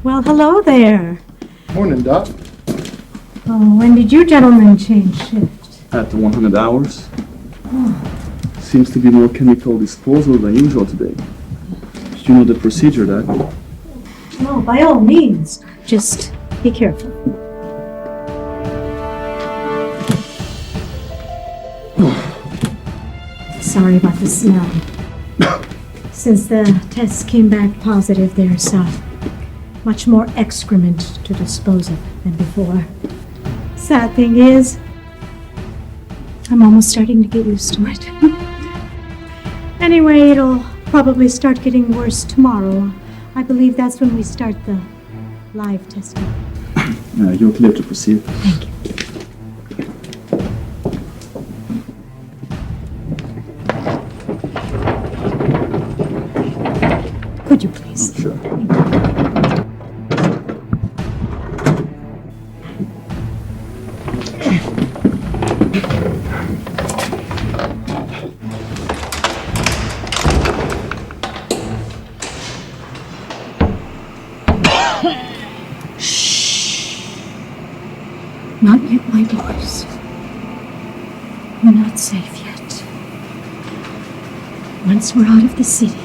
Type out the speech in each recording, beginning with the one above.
Well, hello there. Morning, Doc. Oh, when did you gentlemen change shift? At 100 hours. Seems to be more chemical disposal than usual today. You know the procedure, Doc? No, by all means. Just be careful. Sorry about the smell. Since the tests came back positive, there's much more excrement to dispose of than before. Sad thing is, I'm almost starting to get used to it. Anyway, it'll probably start getting worse tomorrow. I believe that's when we start the live testing. You're clear to proceed. Thank you. Could you please? Oh, sure. Not yet, my boys. We're not safe yet. Once we're out of the city.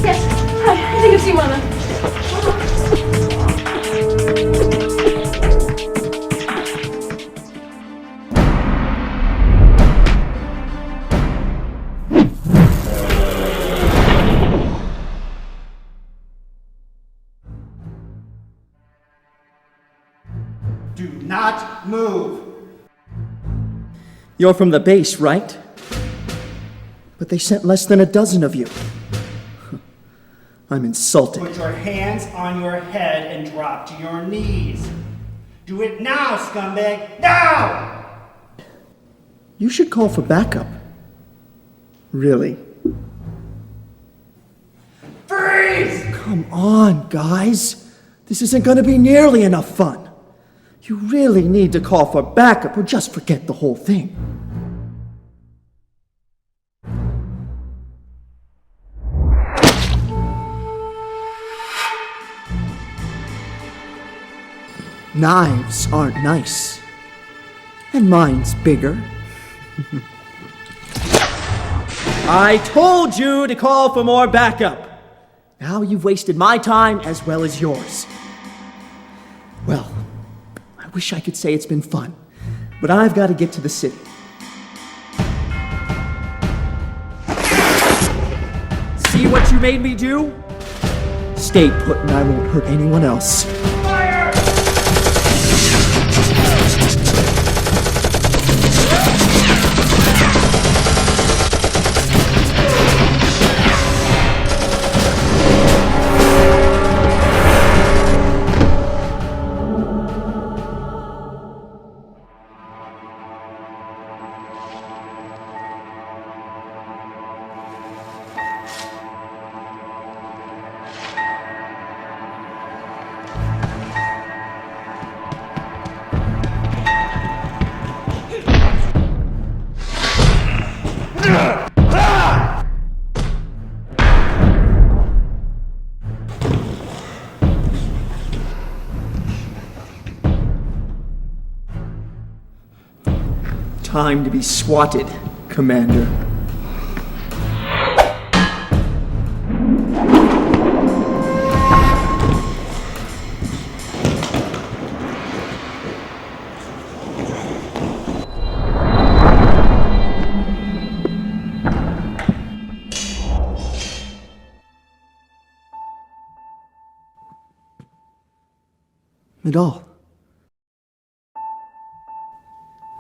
Yes, hi, I think I've seen one of them. Do not move. You're from the base, right? But they sent less than a dozen of you. I'm insulted. Put your hands on your head and drop to your knees. Do it now, scumbag. Now! You should call for backup. Really? Freeze! Come on, guys. This isn't going to be nearly enough fun. You really need to call for backup or just forget the whole thing. Knives aren't nice. And mine's bigger. I told you to call for more backup. Now you've wasted my time as well as yours. Well, I wish I could say it's been fun, but I've got to get to the city. See what you made me do? Stay put and I won't hurt anyone else. Time to be swatted, Commander. Midael.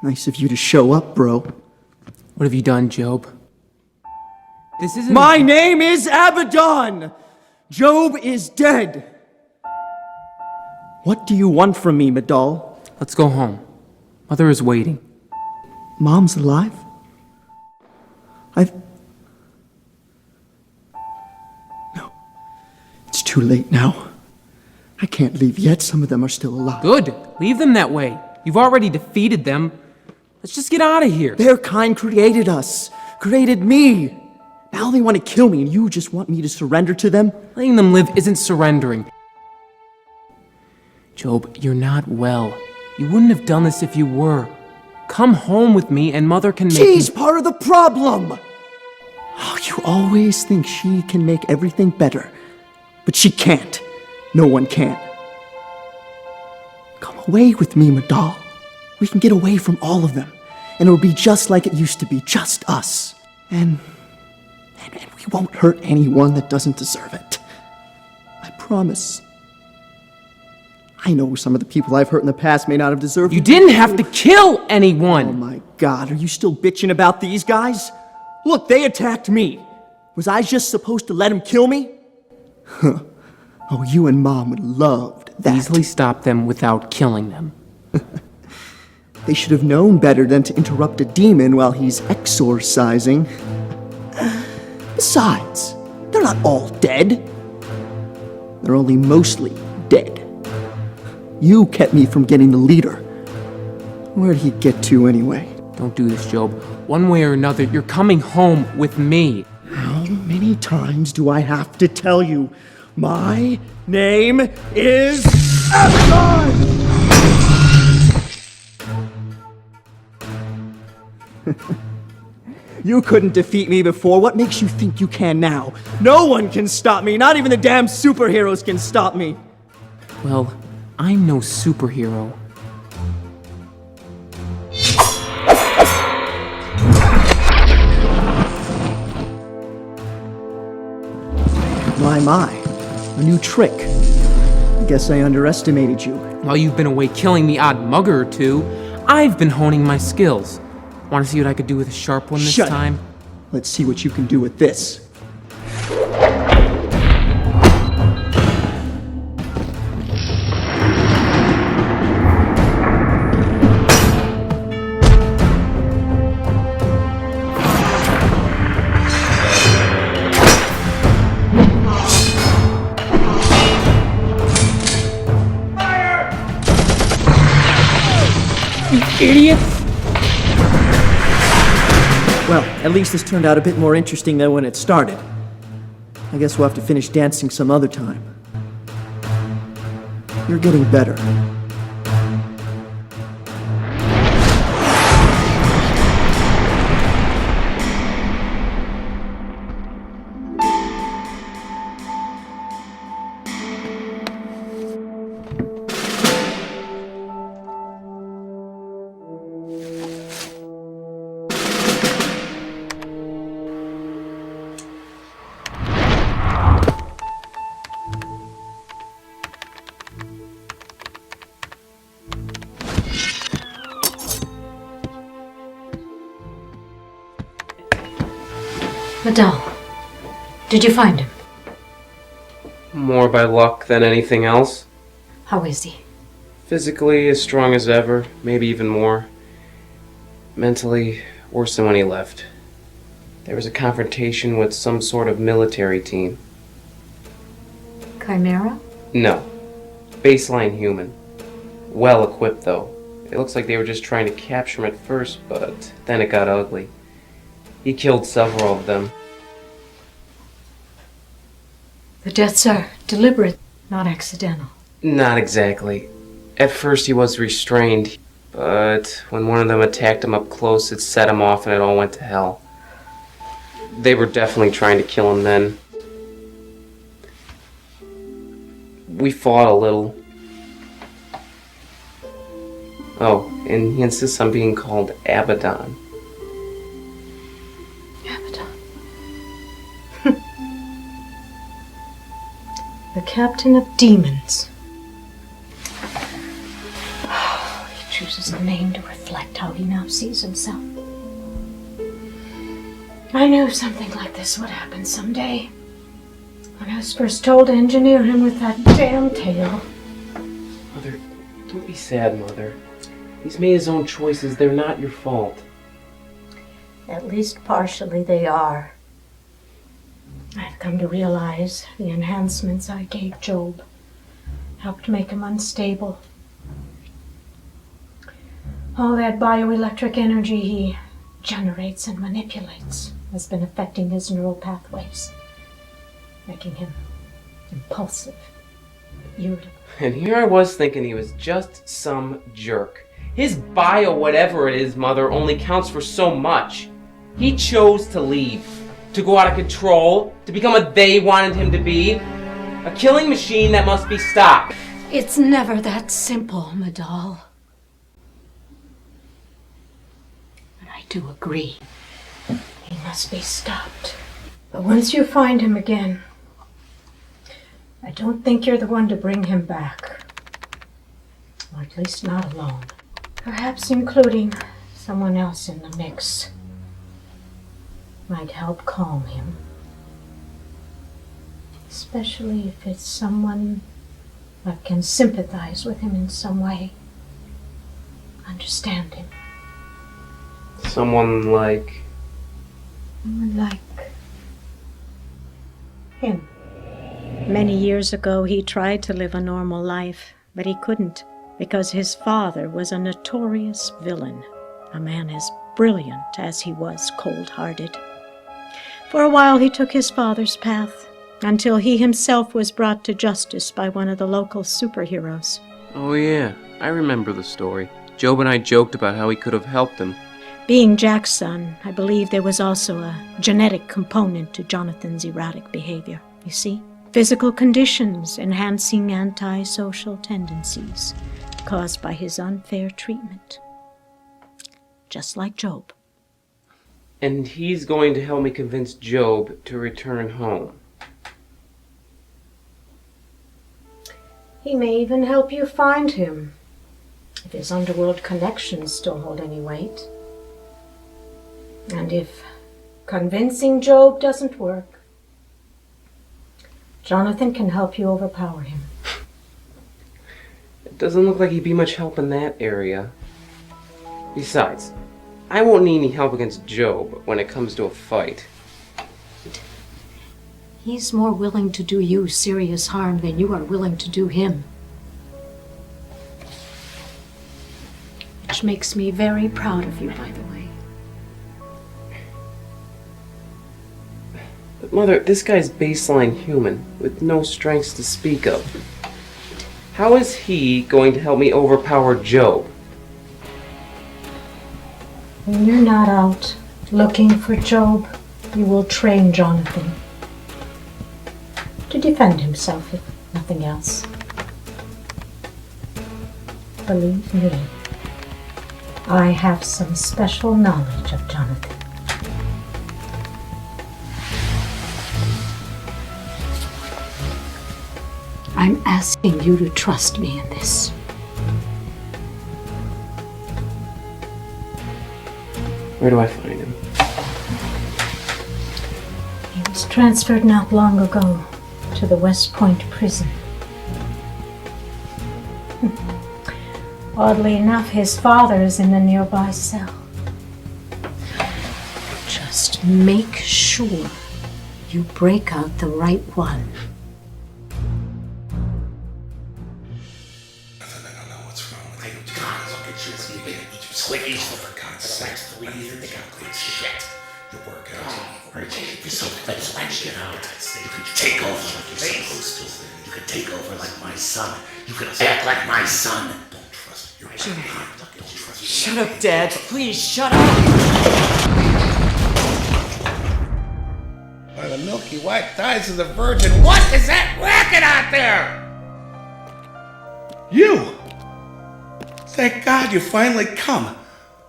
Nice of you to show up, bro. What have you done, Job? This isn't... My name is Abaddon! Job is dead! What do you want from me, Midael? Let's go home. Mother is waiting. Mom's alive? No. It's too late now. I can't leave yet. Some of them are still alive. Good. Leave them that way. You've already defeated them. Let's just get out of here. Their kind created us. Created me. Now they want to kill me and you just want me to surrender to them? Letting them live isn't surrendering. Job, you're not well. You wouldn't have done this if you were. Come home with me and Mother can make She's part of the problem! Oh, you always think she can make everything better. But she can't. No one can. Come away with me, Midael. We can get away from all of them. And it'll be just like it used to be, just us. And we won't hurt anyone that doesn't deserve it. I promise. I know some of the people I've hurt in the past may not have deserved it. You didn't have to kill anyone! Oh my God, are you still bitching about these guys? Look, they attacked me. Was I just supposed to let them kill me? Huh. Oh, you and Mom would have loved that. Easily stop them without killing them. They should have known better than to interrupt a demon while he's exorcising. Besides, they're not all dead. They're only mostly dead. You kept me from getting the leader. Where'd he get to anyway? Don't do this, Job. One way or another, you're coming home with me. How many times do I have to tell you? My name is Abaddon! You couldn't defeat me before. What makes you think you can now? No one can stop me. Not even the damn superheroes can stop me. Well, I'm no superhero. My. A new trick. I guess I underestimated you. While you've been away killing the odd mugger or two, I've been honing my skills. Want to see what I could do with a sharp one this Shut time? up. Let's see what you can do with this. Idiots! Well, at least this turned out a bit more interesting than when it started. I guess we'll have to finish dancing some other time. You're getting better. Midael, did you find him? More by luck than anything else. How is he? Physically as strong as ever, maybe even more. Mentally, worse than when he left. There was a confrontation with some sort of military team. Chimaera? No. Baseline human. Well equipped though. It looks like they were just trying to capture him at first, but then it got ugly. He killed several of them. The deaths are deliberate, not accidental. Not exactly. At first he was restrained, but when one of them attacked him up close, it set him off and it all went to hell. They were definitely trying to kill him then. We fought a little. Oh, and he insists on being called Abaddon. Abaddon. The captain of demons. He chooses a name to reflect how he now sees himself. I knew something like this would happen someday. When I was first told to engineer him with that damn tail. Mother, don't be sad, Mother. He's made his own choices. They're not your fault. At least partially they are. And I've come to realize the enhancements I gave Job helped make him unstable. All that bioelectric energy he generates and manipulates has been affecting his neural pathways, making him impulsive, irritable. And here I was thinking he was just some jerk. His bio whatever it is, Mother, only counts for so much. He chose to leave, to go out of control, to become what they wanted him to be. A killing machine that must be stopped. It's never that simple, Midael. But I do agree. He must be stopped. But once you find him again, I don't think you're the one to bring him back. Or at least not alone. Perhaps including someone else in the mix might help calm him. Especially if it's someone that can sympathize with him in some way. Understand him. Someone like Him. Many years ago, he tried to live a normal life, but he couldn't because his father was a notorious villain, a man as brilliant as he was cold-hearted. For a while, he took his father's path until he himself was brought to justice by one of the local superheroes. Oh yeah, I remember the story. Job and I joked about how he could have helped him. Being Jack's son, I believe there was also a genetic component to Jonathan's erratic behavior. You see? Physical conditions enhancing antisocial tendencies caused by his unfair treatment. Just like Job. And he's going to help me convince Job to return home. He may even help you find him, if his underworld connections still hold any weight. And if convincing Job doesn't work, Jonathan can help you overpower him. It doesn't look like he'd be much help in that area. Besides, I won't need any help against Job when it comes to a fight. He's more willing to do you serious harm than you are willing to do him. Which makes me very proud of you, by the way. But Mother, this guy's baseline human, with no strengths to speak of. How is he going to help me overpower Job? When you're not out looking for Job, you will train Jonathan to defend himself, if nothing else. Believe me, I have some special knowledge of Jonathan. I'm asking you to trust me in this. Where do I find him? He was transferred not long ago to the West Point prison. Oddly enough, his father is in the nearby cell. Just make sure you break out the right one. Squickies, for God's sake, please. Think I'm good shit. Your workout. You're so let's get out. You can take over like you're supposed to. You can take over like my son. You can act like my son. Don't trust your Shut up, Dad. Please, shut up! By the milky white thighs of the Virgin, what is that racket out there? You! Thank God you finally come.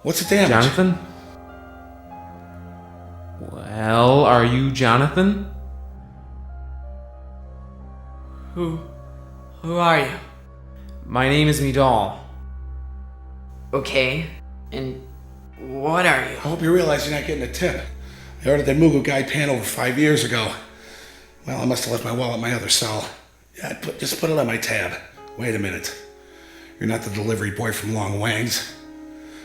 What's the damage? Jonathan? Well, are you Jonathan? Who are you? My name is Midael. Okay, and what are you? I hope you realize you're not getting a tip. I ordered that Mugu guy pan over 5 years ago. Well, I must have left my wallet in my other cell. Yeah, just put it on my tab. Wait a minute. You're not the delivery boy from Long Wang's.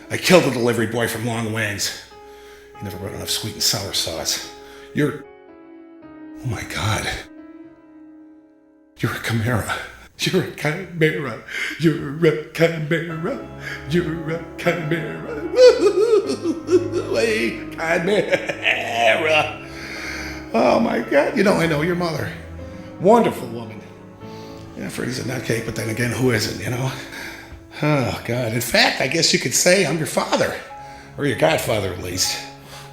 I killed the delivery boy from Long Wang's. You never brought enough sweet and sour sauce. You're... Oh my God. You're a Chimaera. You're a Chimaera. You're a Chimaera. You're a Chimaera. Woo-hoo-hoo-hoo-hoo. Hey, Chimaera. Oh my God. You know, I know your mother. Wonderful woman. Yeah, Freddie's a nutcake, but then again, who isn't, you know? Oh God. In fact, I guess you could say I'm your father. Or your godfather, at least.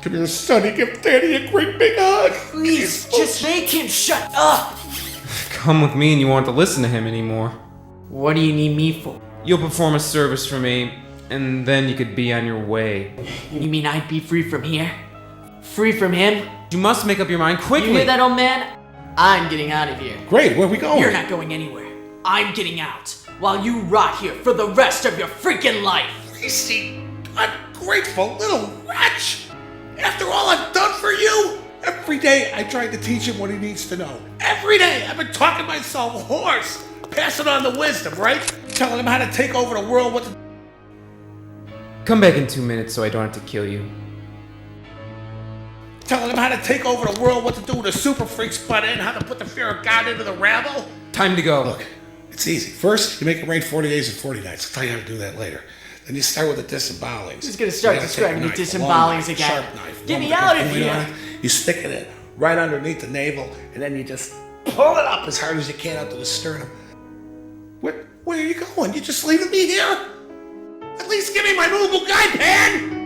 Come here, sonny. Give Daddy a great big hug. Please, just make him shut up! Come with me and you won't have to listen to him anymore. What do you need me for? You'll perform a service for me, and then you could be on your way. You mean I'd be free from here? Free from him? You must make up your mind quickly. You hear that, old man? I'm getting out of here. Great, where are we going? You're not going anywhere. I'm getting out, while you rot here for the rest of your freaking life. Greasy, ungrateful little wretch! After all I've done for you! Every day I tried to teach him what he needs to know. Every day I've been talking myself hoarse, passing on the wisdom, right? Telling him how to take over the world with the... Come back in 2 minutes so I don't have to kill you. Telling him how to take over the world, what to do with the super freaks butt in, how to put the fear of God into the rabble. Time to go. Look, it's easy. First, you make it rain 40 days and 40 nights. I'll tell you how to do that later. Then you start with the disembowelings. Who's gonna start You gotta describing take a the knife, a long disembowelings knife, again? Sharp knife, Get one me with out the of point here. on it. You stick it in right underneath the navel, and then you just pull it up as hard as you can out to the sternum. Where are you going? You just leaving me here? At least give me my movable guide pen!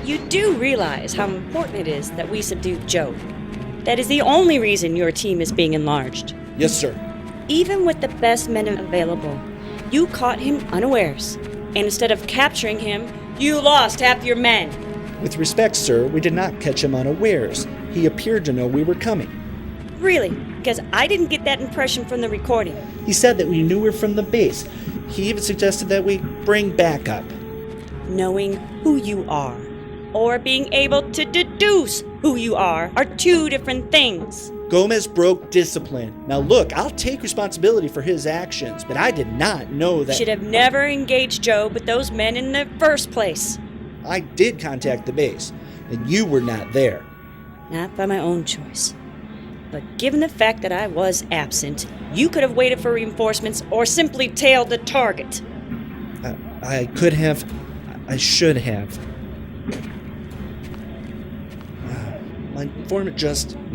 You do realize how important it is that we subdue Joe. That is the only reason your team is being enlarged. Yes, sir. Even with the best men available, you caught him unawares. And instead of capturing him, you lost half your men. With respect, sir, we did not catch him unawares. He appeared to know we were coming. Really? Because I didn't get that impression from the recording. He said that we knew we were from the base. He even suggested that we bring backup. Knowing who you are, or being able to deduce who you are two different things. Gomez broke discipline. Now look, I'll take responsibility for his actions, but I did not know that... Should have never engaged Joe with those men in the first place. I did contact the base, and you were not there. Not by my own choice. But given the fact that I was absent, you could have waited for reinforcements or simply tailed the target. I could have... I should have. My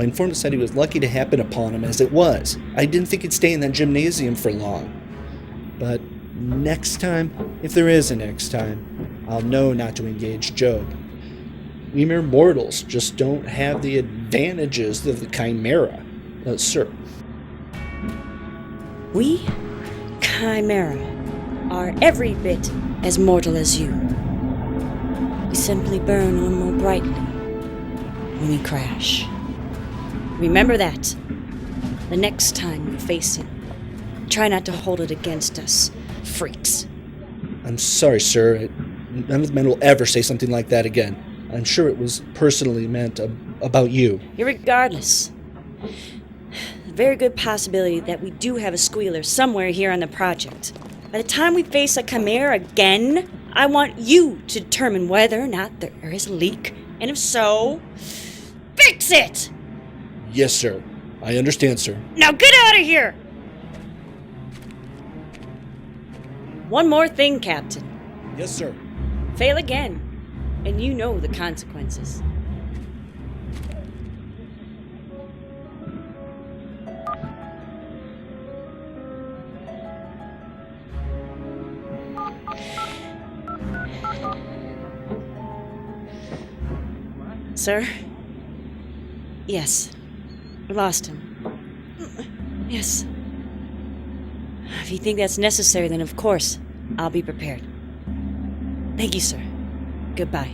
informant said he was lucky to happen upon him as it was. I didn't think he'd stay in that gymnasium for long. But next time, if there is a next time, I'll know not to engage Job. We mere mortals just don't have the advantages of the Chimaera, sir. We, Chimaera, are every bit as mortal as you. We simply burn a little more brightly when we crash. Remember that. The next time you face him, try not to hold it against us, freaks. I'm sorry, sir. None of the men will ever say something like that again. I'm sure it was personally meant about you. Irregardless, a very good possibility that we do have a squealer somewhere here on the project. By the time we face a Chimaera again, I want you to determine whether or not there is a leak, and if so, fix it! Yes, sir. I understand, sir. Now get out of here! One more thing, Captain. Yes, sir. Fail again, and you know the consequences. Sir? Yes. We lost him. Yes. If you think that's necessary, then of course, I'll be prepared. Thank you, sir. Goodbye.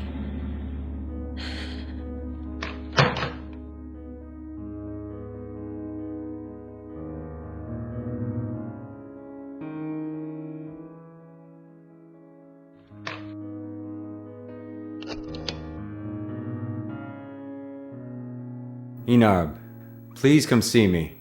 Enarb, please come see me.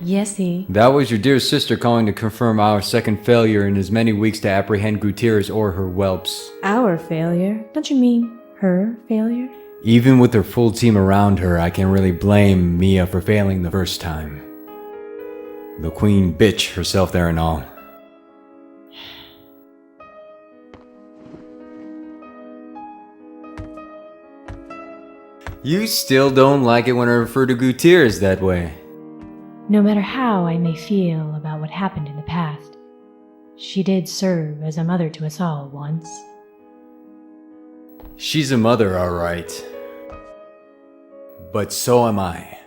Yesy. That was your dear sister calling to confirm our second failure in as many weeks to apprehend Gutierrez or her whelps. Our failure? Don't you mean her failure? Even with her full team around her, I can't really blame Mia for failing the first time. The queen bitch herself there and all. You still don't like it when I refer to Gutierrez that way. No matter how I may feel about what happened in the past, she did serve as a mother to us all once. She's a mother, all right. But so am I.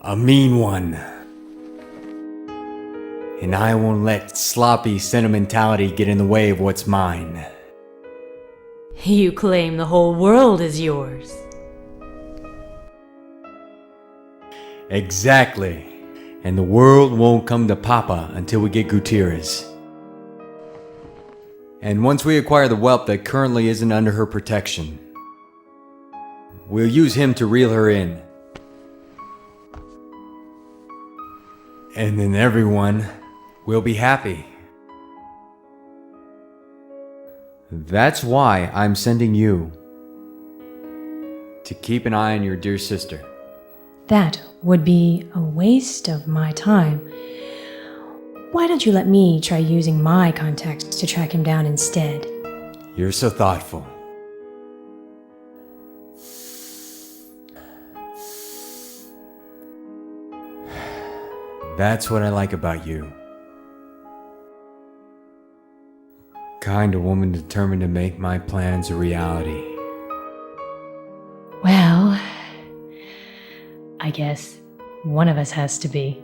A mean one. And I won't let sloppy sentimentality get in the way of what's mine. You claim the whole world is yours. Exactly. And the world won't come to Papa until we get Gutierrez. And once we acquire the whelp that currently isn't under her protection, we'll use him to reel her in. And then everyone will be happy. That's why I'm sending you to keep an eye on your dear sister. That would be a waste of my time. Why don't you let me try using my contacts to track him down instead? You're so thoughtful. That's what I like about you. Kind of woman determined to make my plans a reality. Well, I guess one of us has to be.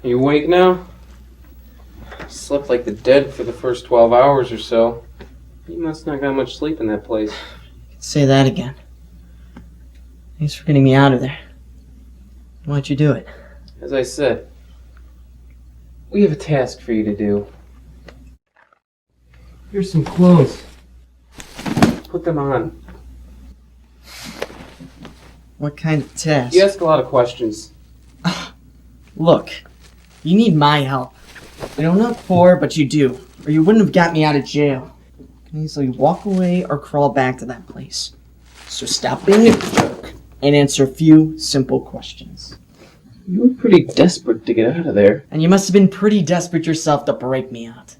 You awake now? Slept like the dead for the first 12 hours or so. You must not got much sleep in that place. Say that again. Thanks for getting me out of there. Why'd you do it? As I said, we have a task for you to do. Here's some clothes. Put them on. What kind of task? You ask a lot of questions. Look, you need my help. I know I'm not poor, but you do. Or you wouldn't have got me out of jail. You can easily walk away or crawl back to that place. So stop being a jerk and answer a few simple questions. You were pretty desperate to get out of there. And you must have been pretty desperate yourself to break me out.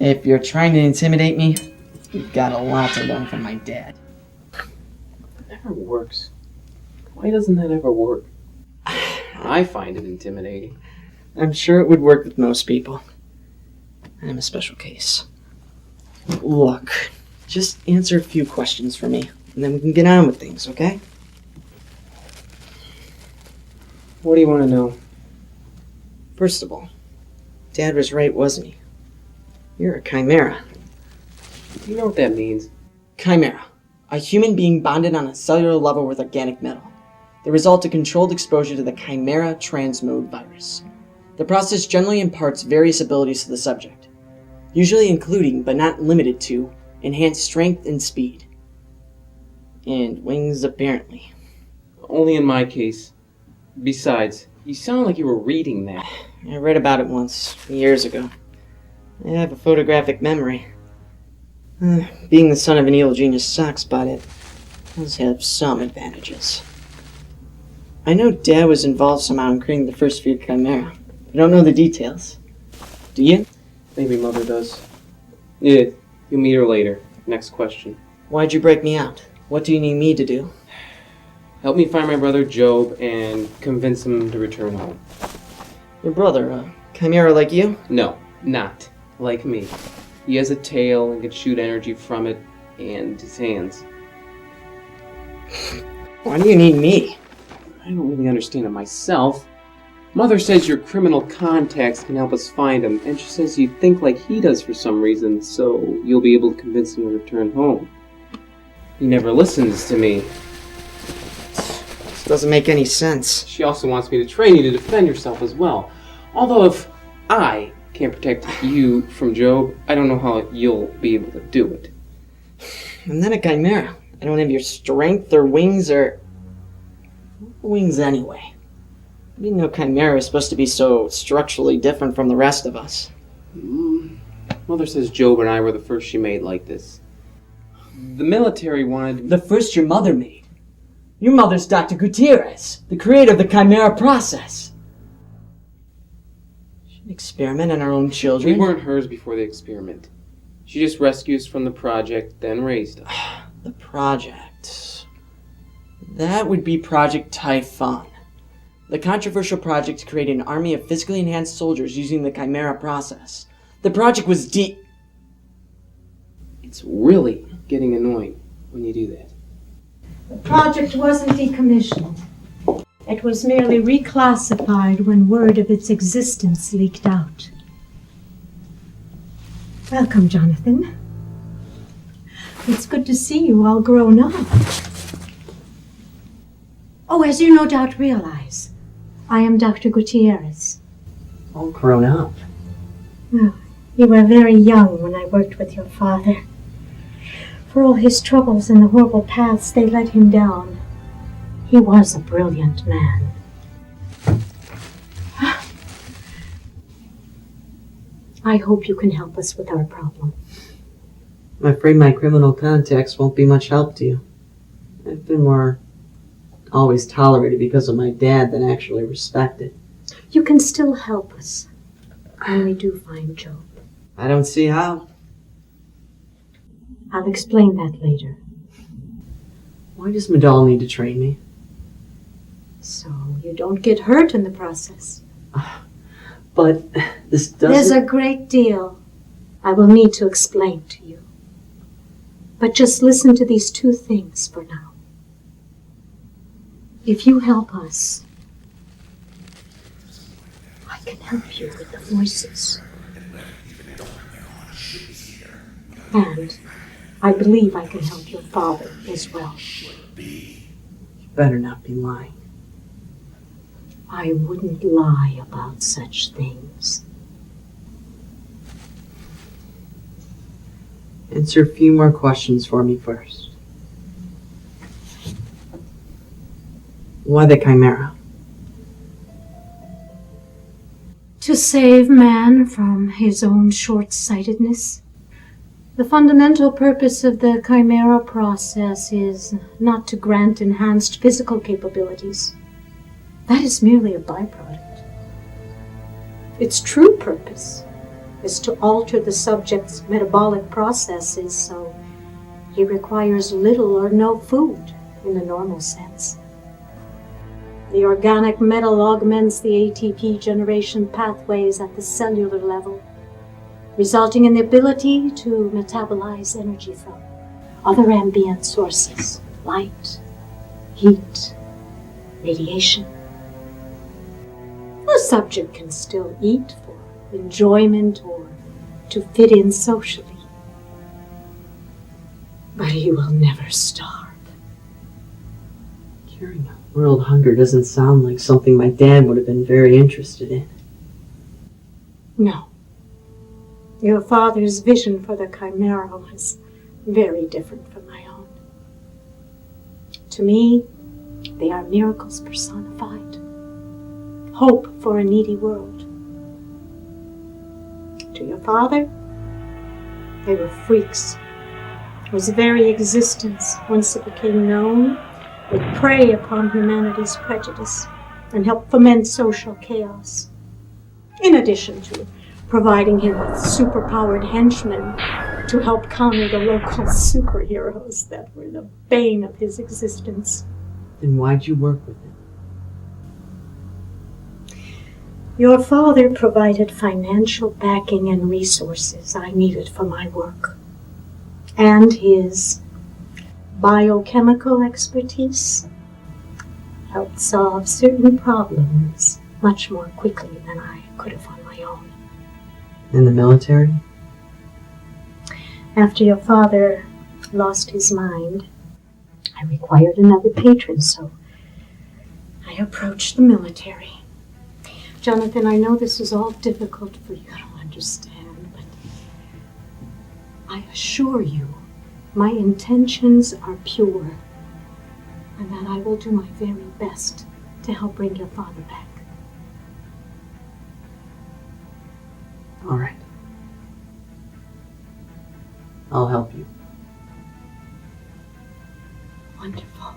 If you're trying to intimidate me, you've got a lot to learn from my dad. It never works. Why doesn't that ever work? I find it intimidating. I'm sure it would work with most people. I'm a special case. Look, just answer a few questions for me, and then we can get on with things, okay? What do you want to know? First of all, Dad was right, wasn't he? You're a chimera. You know what that means? Chimaera. A human being bonded on a cellular level with organic metal. The result of controlled exposure to the Chimaera transmode virus. The process generally imparts various abilities to the subject, usually including, but not limited to, enhanced strength and speed. And wings, apparently. Only in my case. Besides, you sound like you were reading that. I read about it once, years ago. I have a photographic memory. Being the son of an evil genius sucks, but it does have some advantages. I know Dad was involved somehow in creating the first few Chimaera. I don't know the details. Do you? Maybe Mother does. Yeah, you'll meet her later. Next question. Why'd you break me out? What do you need me to do? Help me find my brother Job and convince him to return home. Your brother, a Chimaera like you? No, not like me. He has a tail and can shoot energy from it and his hands. Why do you need me? I don't really understand it myself. Mother says your criminal contacts can help us find him, and she says you think like he does for some reason, so you'll be able to convince him to return home. He never listens to me. This doesn't make any sense. She also wants me to train you to defend yourself as well. Although if I can't protect you from Job, I don't know how you'll be able to do it. I'm not a chimera. I don't have your strength or wings or... wings anyway. I didn't know Chimaera is supposed to be so structurally different from the rest of us. Mother says Job and I were the first she made like this. The military wanted... The first your mother made. Your mother's Dr. Gutierrez, the creator of the Chimaera process. She didn't experiment on her own children. We weren't hers before the experiment. She just rescued us from the project, then raised us. The project. That would be Project Typhon. The controversial project to create an army of physically enhanced soldiers using the Chimaera process. The project was It's really getting annoying when you do that. The project wasn't decommissioned. It was merely reclassified when word of its existence leaked out. Welcome, Jonathan. It's good to see you all grown up. Oh, as you no doubt realize, I am Dr. Gutierrez. all grown up. Well, you were very young when I worked with your father. For all his troubles and the horrible paths they led him down, he was a brilliant man. I hope you can help us with our problem. I'm afraid my criminal contacts won't be much help to you. I've been more always tolerated because of my dad than actually respected. You can still help us when we do find Job. I don't see how. I'll explain that later. Why does Midael need to train me? So you don't get hurt in the process. But this doesn't... There's a great deal I will need to explain to you. But just listen to these two things for now. If you help us, I can help you with the voices. And I believe I can help your father as well. You better not be lying. I wouldn't lie about such things. Answer a few more questions for me first. Why the Chimaera? To save man from his own short-sightedness. The fundamental purpose of the Chimaera process is not to grant enhanced physical capabilities. That is merely a byproduct. Its true purpose is to alter the subject's metabolic processes so he requires little or no food in the normal sense. The organic metal augments the ATP generation pathways at the cellular level, resulting in the ability to metabolize energy from other ambient sources, light, heat, radiation. The subject can still eat for enjoyment or to fit in socially, but he will never starve. Curing world hunger doesn't sound like something my dad would have been very interested in. No. Your father's vision for the Chimaera was very different from my own. To me, they are miracles personified. Hope for a needy world. To your father, they were freaks whose very existence, once it became known, would prey upon humanity's prejudice and help foment social chaos. In addition to providing him with superpowered henchmen to help counter the local superheroes that were the bane of his existence. Then why'd you work with him? Your father provided financial backing and resources I needed for my work. And his biochemical expertise helped solve certain problems much more quickly than I could have on my own. In the military? After your father lost his mind, I required another patron, so I approached the military. Jonathan, I know this is all difficult for you to understand, but I assure you, my intentions are pure, and that I will do my very best to help bring your father back. All right. I'll help you. Wonderful.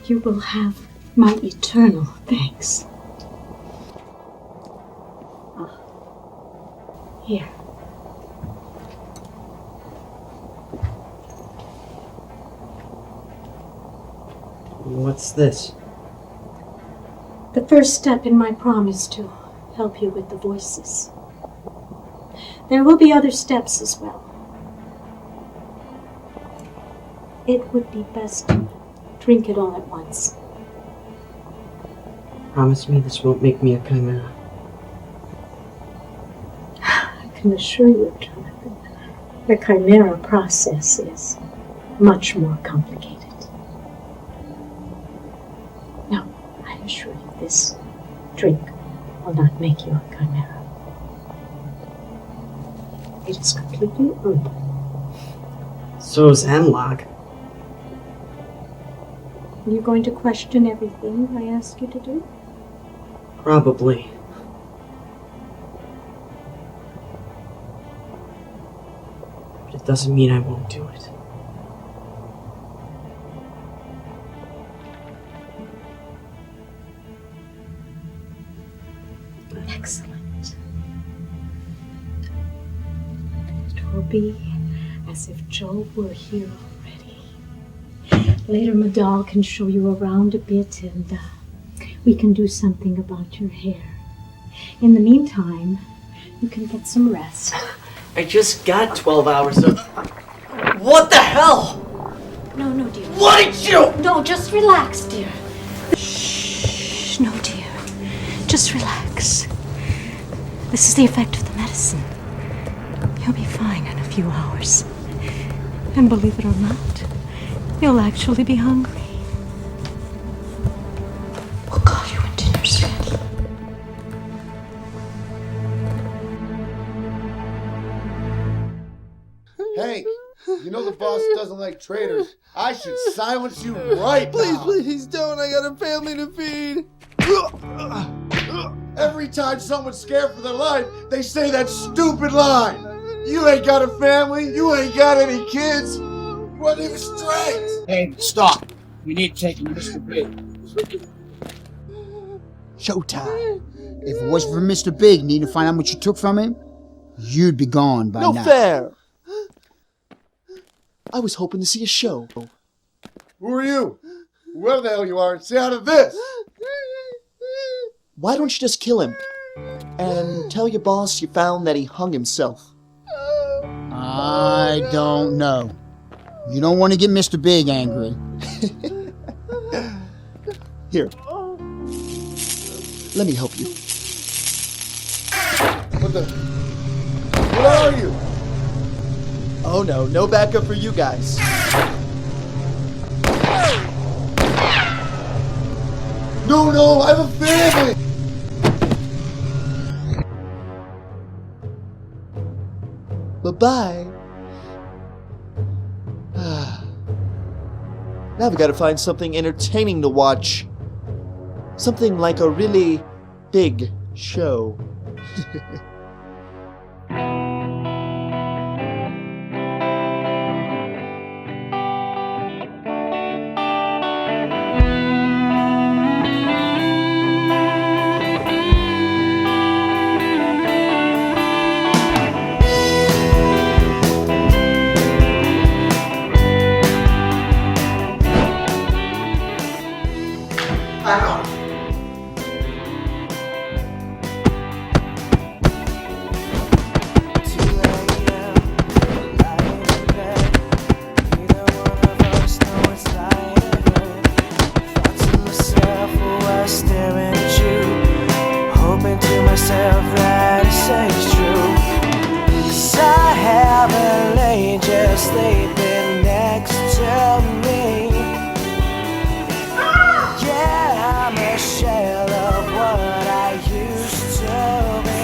You will have my eternal thanks. Here. What's this? The first step in my promise to help you with the voices. There will be other steps as well. It would be best to drink it all at once. Promise me this won't make me a chimera. I can assure you, Jonathan, the chimera process is much more complicated. No, I assure you, this drink will not make you a chimera. It is completely herbal. So is Hemlock. Are you going to question everything I ask you to do? Probably. But it doesn't mean I won't do it. Excellent. It will be as if Joe were here already. Later, Midael can show you around a bit, and we can do something about your hair. In the meantime, you can get some rest. I just got 12 hours of... What the hell? No, dear. What did you... No, just relax, dear. Shh. No, dear. Just relax. This is the effect of the medicine. You'll be fine in a few hours. And believe it or not, you'll actually be hungry. We'll call you when dinner's ready. Hey, you know the boss doesn't like traitors. I should silence you right now. Please don't. I got a family to feed. Every time someone's scared for their life, they say that stupid line. You ain't got a family. You ain't got any kids. Run him straight. Hey, stop. We need to take him to Mr. Big. Showtime. If it wasn't for Mr. Big needing to find out what you took from him, you'd be gone by now. No fair. I was hoping to see a show. Who are you? Whoever the hell you are, stay out of this. Why don't you just kill him? And tell your boss you found that he hung himself. I don't know. You don't want to get Mr. Big angry. Here. Let me help you. What are you? Oh no backup for you guys. No, I have a family! Bye-bye. Now we gotta find something entertaining to watch. Something like a really big show. I'm a shell of what I used to be.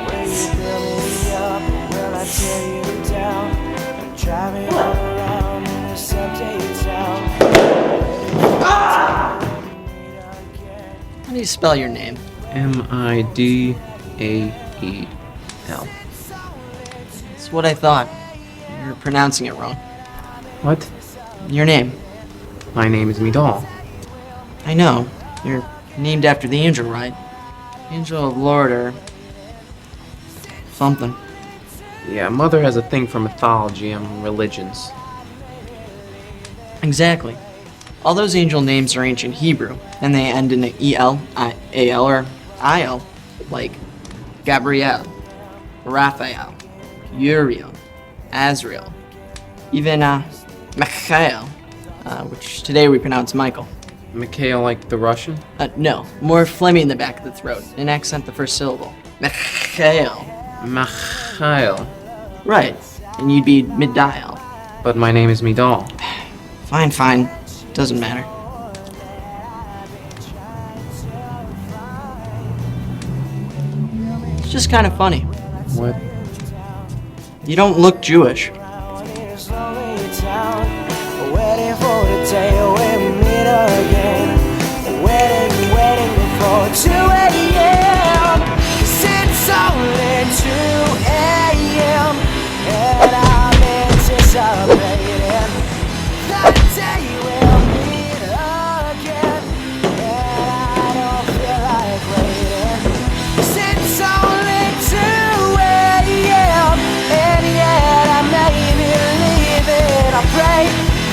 Will you build me up or will I tear you down? I'm driving around in this empty town. How do you spell your name? Midael. That's what I thought. You're pronouncing it wrong. What? Your name. My name is Midael. I know. You're named after the angel, right? Angel of Lord or something. Yeah, Mother has a thing for mythology and religions. Exactly. All those angel names are ancient Hebrew, and they end in a E-L, I-A-L, or I-L, like Gabriel, Raphael, Uriel, Azrael, even Michael, which today we pronounce Michael. Mikhail like the Russian? No, more phlegmy in the back of the throat, and accent the first syllable. Michael. Michael. Right, and you'd be Midael. But my name is Midael. Fine. Doesn't matter. It's just kind of funny. What? You don't look Jewish. Waiting for the day we meet again. Waiting for 2 a.m. 'Cause it's only 2 a.m. and I'm anticipating that day we'll meet again. And I don't feel like waiting. 'Cause it's only 2 a.m. and yet I may be leaving. I pray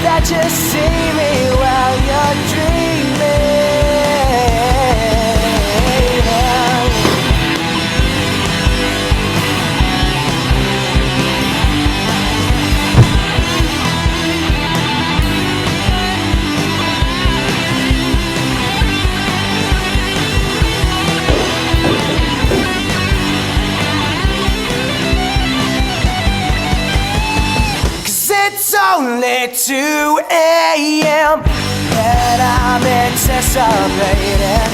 that you see me while you're dreaming. It's only 2 a.m. and I'm anticipating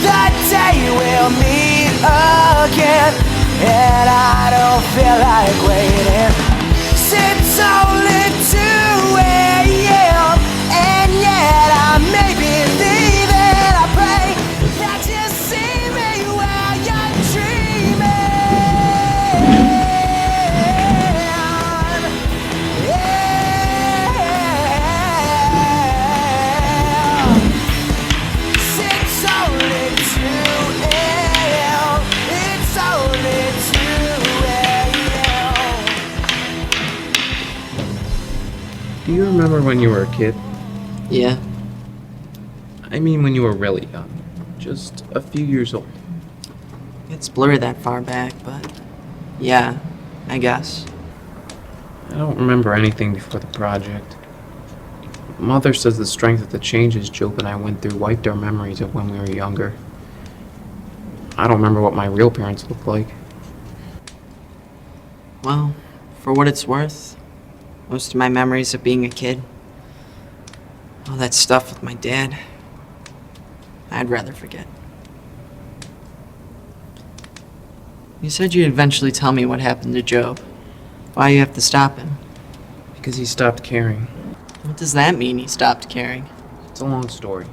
that day we'll meet again. And I don't feel like waiting. 'Cause it's only 2 a.m. and yet I may be leaving. I pray that you see me while you're dreaming. Do you remember when you were a kid? Yeah. I mean when you were really young. Just a few years old. It's blurry that far back, but yeah, I guess. I don't remember anything before the project. Mother says the strength of the changes Job and I went through wiped our memories of when we were younger. I don't remember what my real parents looked like. Well, for what it's worth, most of my memories of being a kid, all that stuff with my dad, I'd rather forget. You said you'd eventually tell me what happened to Job. Why you have to stop him? Because he stopped caring. What does that mean, he stopped caring? It's a long story.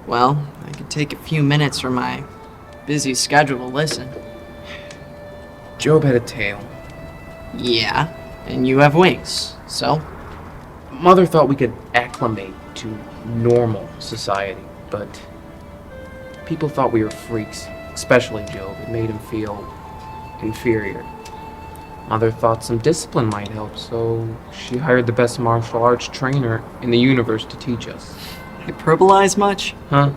Well, I could take a few minutes from my busy schedule to listen. Job had a tail. Yeah, and you have wings, so? Mother thought we could acclimate to normal society, but people thought we were freaks, especially Job. It made him feel inferior. Mother thought some discipline might help, so she hired the best martial arts trainer in the universe to teach us. Hyperbolize much? Huh?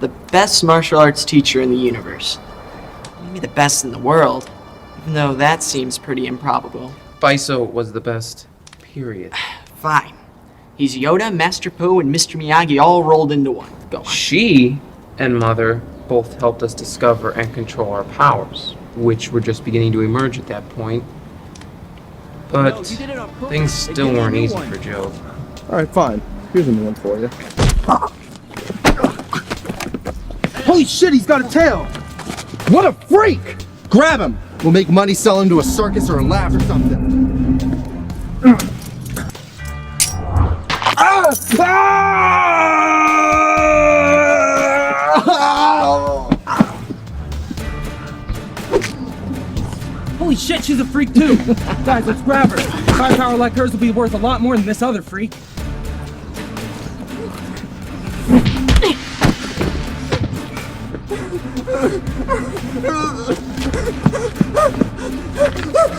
The best martial arts teacher in the universe. Maybe the best in the world, even though that seems pretty improbable. Baiso was the best, period. Fine. He's Yoda, Master Po, and Mr. Miyagi all rolled into one. Go on. She and Mother both helped us discover and control our powers, which were just beginning to emerge at that point. But things still weren't easy for Job. Alright, fine. Here's a new one for you. Holy shit, he's got a tail! What a freak! Grab him! We'll make money selling him to a circus or a lab or something. Holy shit, she's a freak too! Guys, let's grab her. Firepower like hers will be worth a lot more than this other freak.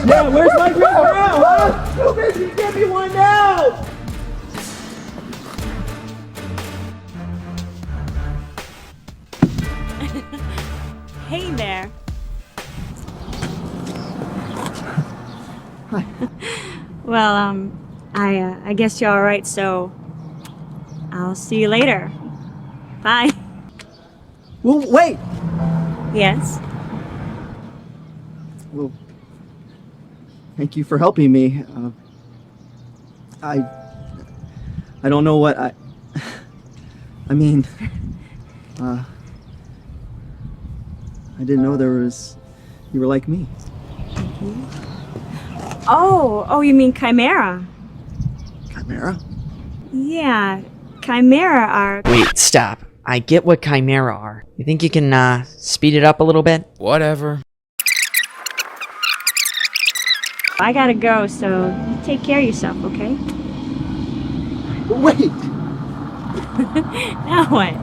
Yeah, where's my green girl, huh? Too busy, give me one now! Hey there. Hi. Well, I guess you're all right, so I'll see you later. Bye. Well, wait! Yes? Well, thank you for helping me. I don't know what I mean, I didn't know you were like me. Oh, you mean Chimaera? Chimaera? Yeah, Chimaera are... Wait, stop. I get what Chimaera are. You think you can, speed it up a little bit? Whatever. I gotta go, so you take care of yourself, okay? Wait! Now what?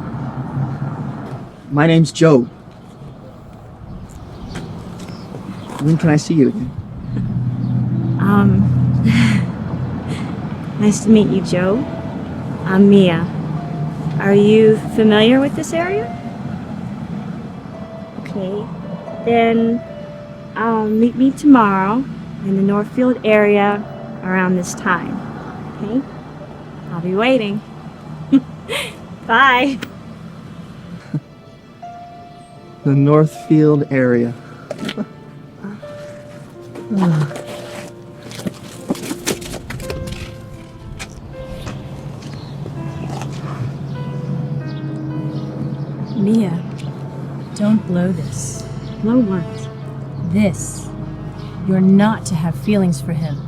My name's Joe. When can I see you again? Nice to meet you, Joe. I'm Mia. Are you familiar with this area? Okay, then meet me tomorrow in the Northfield area around this time, okay? I'll be waiting. Bye. The Northfield area. Mia, don't blow this. Blow what? This. You're not to have feelings for him.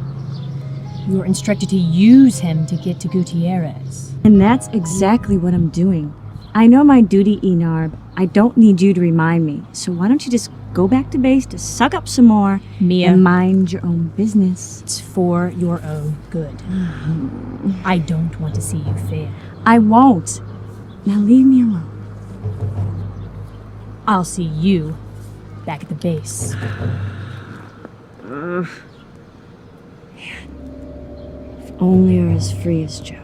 You're instructed to use him to get to Gutierrez. And that's exactly what I'm doing. I know my duty, Enarb. I don't need you to remind me. So why don't you just go back to base to suck up some more, Mia, and mind your own business. It's for your own good. I don't want to see you fail. I won't. Now leave me alone. I'll see you back at the base. If only you're as free as Joe.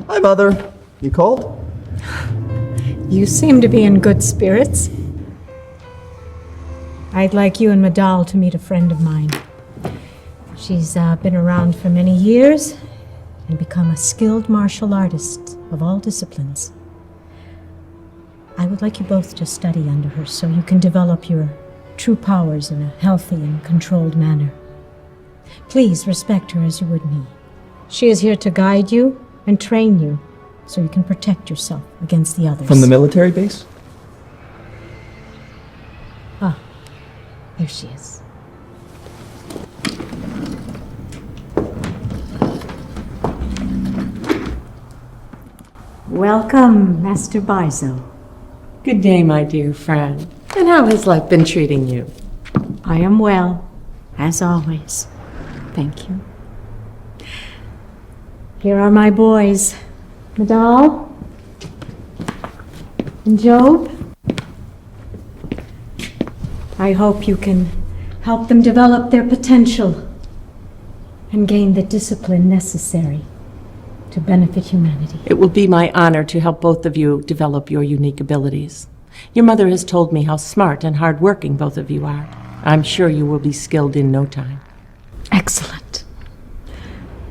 Hi, Mother. You called? You seem to be in good spirits. I'd like you and Midael to meet a friend of mine. She's been around for many years and become a skilled martial artist of all disciplines. I would like you both to study under her so you can develop your true powers in a healthy and controlled manner. Please respect her as you would me. She is here to guide you and train you so you can protect yourself against the others. From the military base? Ah, there she is. Welcome, Master Bizo. Good day, my dear friend. And how has life been treating you? I am well, as always. Thank you. Here are my boys, Midael and Job. I hope you can help them develop their potential and gain the discipline necessary to benefit humanity. It will be my honor to help both of you develop your unique abilities. Your mother has told me how smart and hardworking both of you are. I'm sure you will be skilled in no time. Excellent.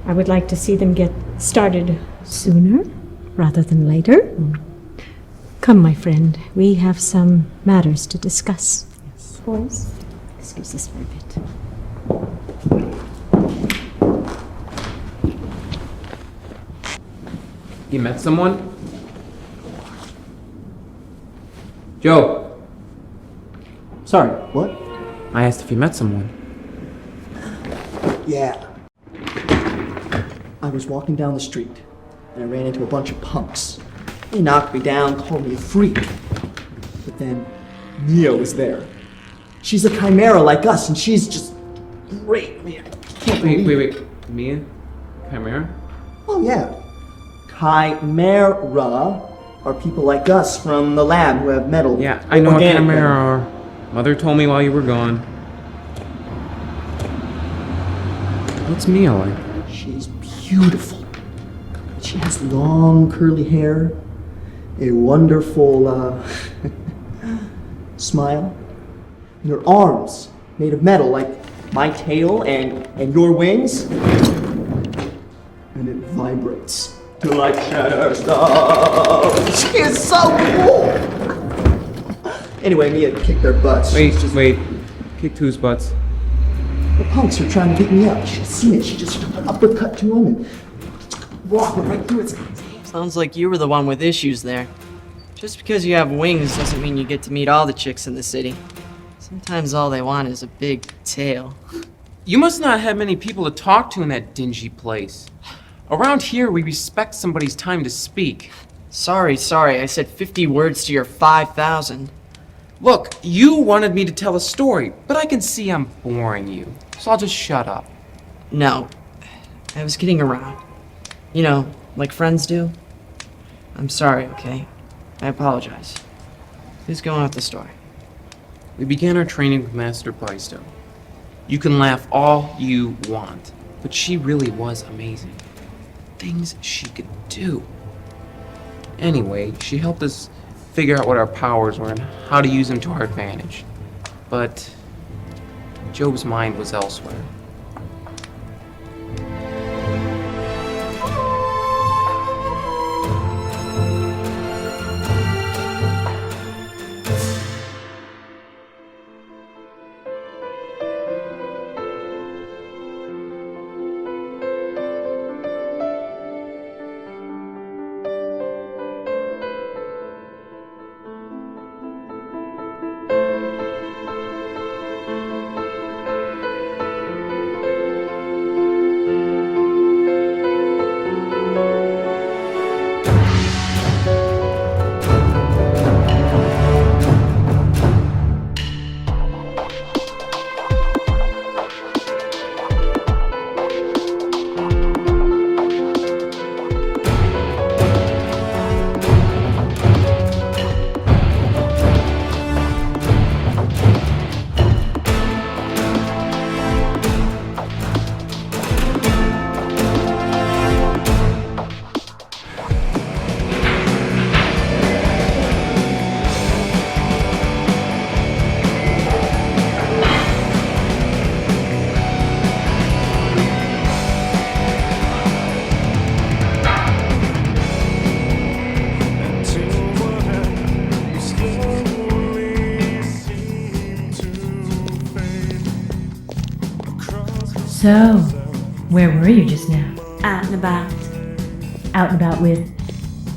I would like to see them get started sooner rather than later. Come, my friend. We have some matters to discuss. Yes. Boys, excuse us for a bit. You met someone? Joe! Sorry, what? I asked if you met someone. Yeah. I was walking down the street, and I ran into a bunch of punks. They knocked me down, called me a freak. But then, Mia was there. She's a chimera like us, and she's just great, man. Wait. Mia? Chimaera? Oh, yeah. Chimaera are people like us from the lab who have metal. Yeah, I know what organic Chimaera metal. are. Mother told me while you were gone. What's Mia like? She's beautiful. She has long curly hair, a wonderful smile, and her arms made of metal like my tail and your wings, and it vibrates to like shatter stars. She is so cool. Anyway, Mia kicked their butts. Wait. Kicked whose butts? The punks are trying to beat me up. She's seen it. She just took an uppercut to him and walked right through it. Sounds like you were the one with issues there. Just because you have wings doesn't mean you get to meet all the chicks in the city. Sometimes all they want is a big tail. You must not have many people to talk to in that dingy place. Around here, we respect somebody's time to speak. Sorry, I said 50 words to your 5,000. Look, you wanted me to tell a story, but I can see I'm boring you, so I'll just shut up. No, I was kidding around. You know, like friends do. I'm sorry, okay? I apologize. Please go on with the story. We began our training with Master Paisto. You can laugh all you want, but she really was amazing. Things she could do. Anyway, she helped us figure out what our powers were and how to use them to our advantage. But Job's mind was elsewhere. So, where were you just now? Out and about. Out and about with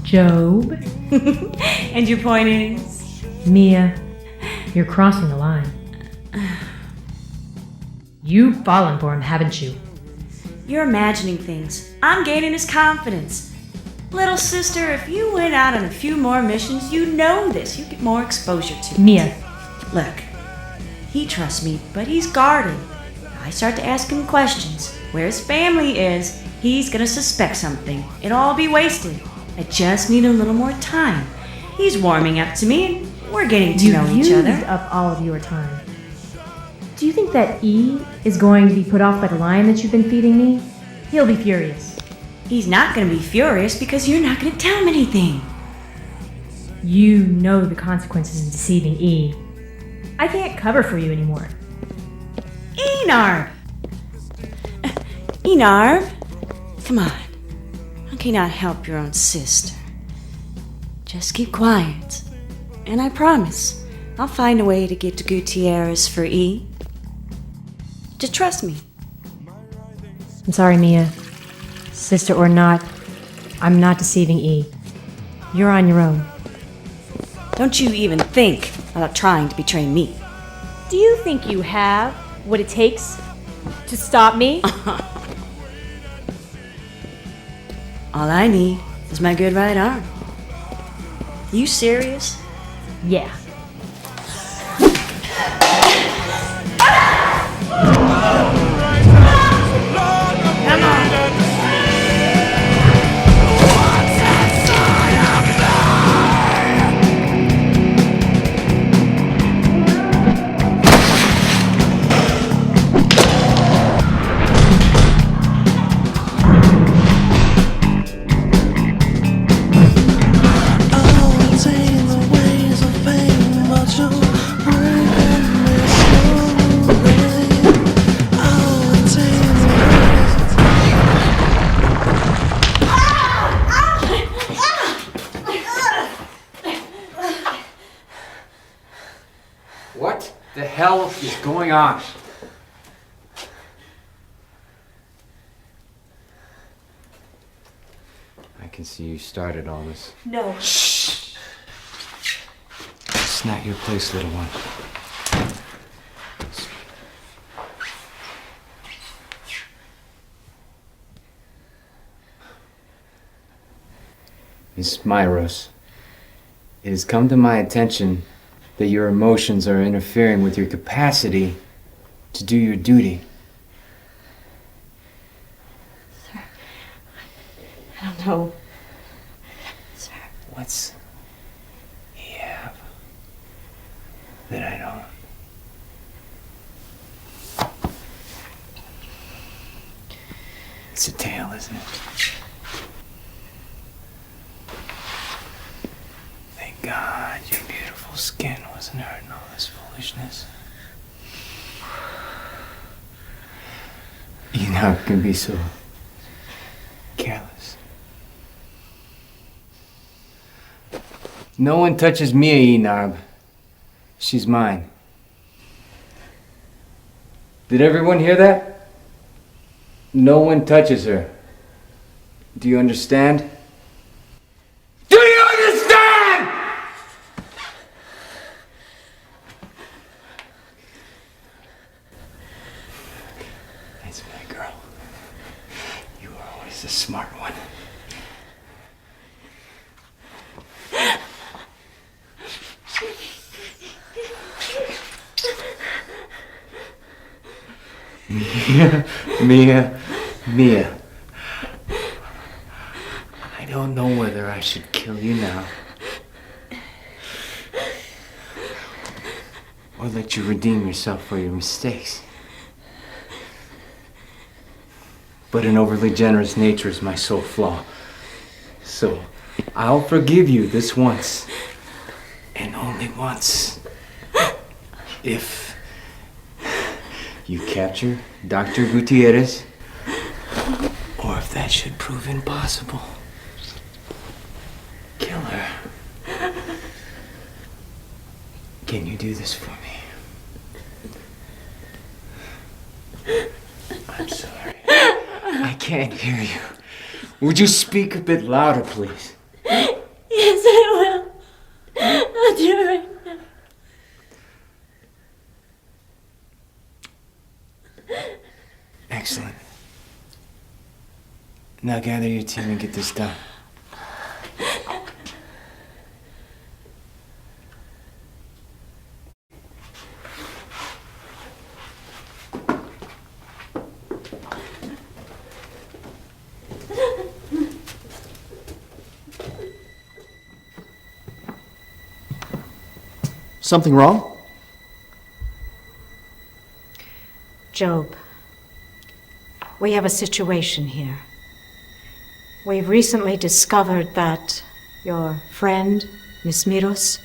Job? And your point is? Mia, you're crossing the line. You've fallen for him, haven't you? You're imagining things. I'm gaining his confidence. Little sister, if you went out on a few more missions, you know this. You get more exposure to it. Mia. Look, he trusts me, but he's guarded. I start to ask him questions. Where his family is, he's gonna suspect something. It'll all be wasted. I just need a little more time. He's warming up to me, and we're getting to know each other. You've used up all of your time. Do you think that E is going to be put off by the lion that you've been feeding me? He'll be furious. He's not gonna be furious because you're not gonna tell him anything. You know the consequences of deceiving E. I can't cover for you anymore. Enarb! Enarb! Come on. How can you not help your own sister? Just keep quiet. And I promise, I'll find a way to get to Gutierrez for E. Just trust me. I'm sorry, Mia. Sister or not, I'm not deceiving E. You're on your own. Don't you even think about trying to betray me. Do you think you have what it takes to stop me? All I need is my good right arm. You serious? Yeah. What the hell is going on? I can see you started all this. No. Shh! It's not your place, little one. Miss Chimaeras, it has come to my attention that your emotions are interfering with your capacity to do your duty. Sir, I don't know. Sir. What's he have that I don't? It's a tail, isn't it? Thank God your beautiful skin wasn't hurting all this foolishness. Enoch can be so careless. No one touches Mia, Enob. She's mine. Did everyone hear that? No one touches her. Do you understand? Do you understand? That's my girl. You were always the smart one. Mia. I don't know whether I should kill you now or let you redeem yourself for your mistakes. But an overly generous nature is my sole flaw. So I'll forgive you this once, and only once, if you capture Dr. Gutierrez, or if that should prove impossible, kill her. Can you do this for me? I'm sorry. I can't hear you. Would you speak a bit louder, please? Yes, I will. I'll do it right now. Excellent. Now gather your team and get this done. Something wrong? Job, we have a situation here. We've recently discovered that your friend, Miss Miros,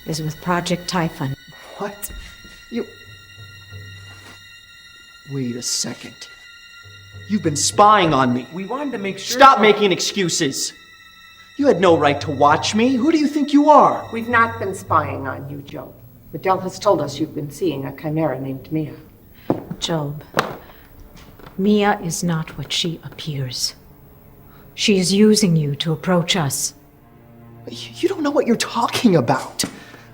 is with Project Typhon. What? You... Wait a second. You've been spying on me. We wanted to make sure... Stop making excuses. You had no right to watch me. Who do you think you are? We've not been spying on you, Job. Midael has told us you've been seeing a chimera named Mia. Job, Mia is not what she appears. She is using you to approach us. You don't know what you're talking about.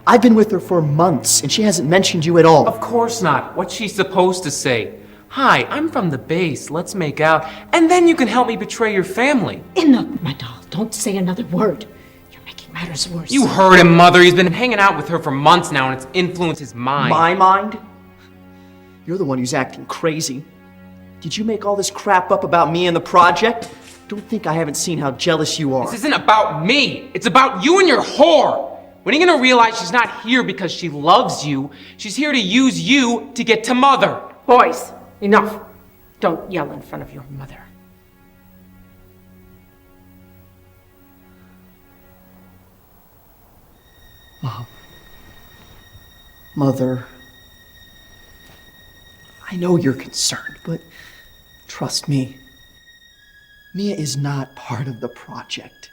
I've been with her for months, and she hasn't mentioned you at all. Of course not. What's she supposed to say? Hi, I'm from the base. Let's make out. And then you can help me betray your family. Enough, Midael. Don't say another word. You're making matters worse. You heard him, Mother. He's been hanging out with her for months now, and it's influenced his mind. My mind? You're the one who's acting crazy. Did you make all this crap up about me and the project? Don't think I haven't seen how jealous you are. This isn't about me. It's about you and your whore. When are you gonna realize she's not here because she loves you? She's here to use you to get to Mother. Boys, enough. Don't yell in front of your mother. Mom. Mother. I know you're concerned, but trust me. Mia is not part of the project.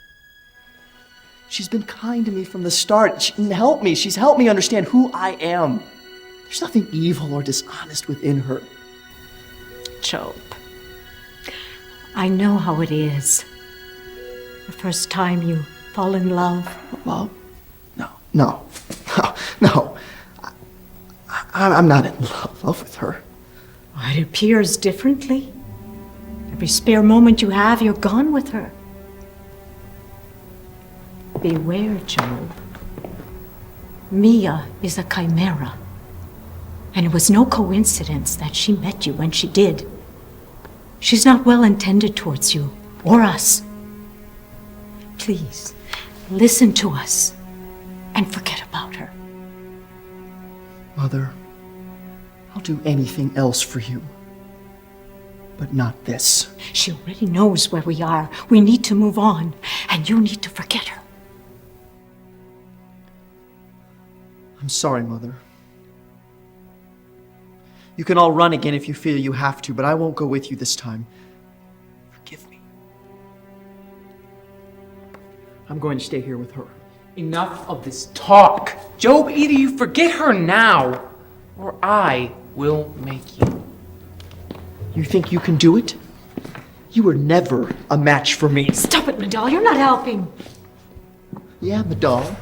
She's been kind to me from the start. She can help me. She's helped me understand who I am. There's nothing evil or dishonest within her. Job, I know how it is. The first time you fall in love. Well, no. I'm not in love with her. It appears differently. Every spare moment you have, you're gone with her. Beware, Job. Mia is a chimera. And it was no coincidence that she met you when she did. She's not well intended towards you, or us. Please, listen to us, and forget about her. Mother, I'll do anything else for you. But not this. She already knows where we are. We need to move on, and you need to forget her. I'm sorry, Mother. You can all run again if you feel you have to, but I won't go with you this time. Forgive me. I'm going to stay here with her. Enough of this talk. Job, either you forget her now, or I will make you. You think you can do it? You were never a match for me. Stop it, Midael. You're not helping. Yeah, Midael.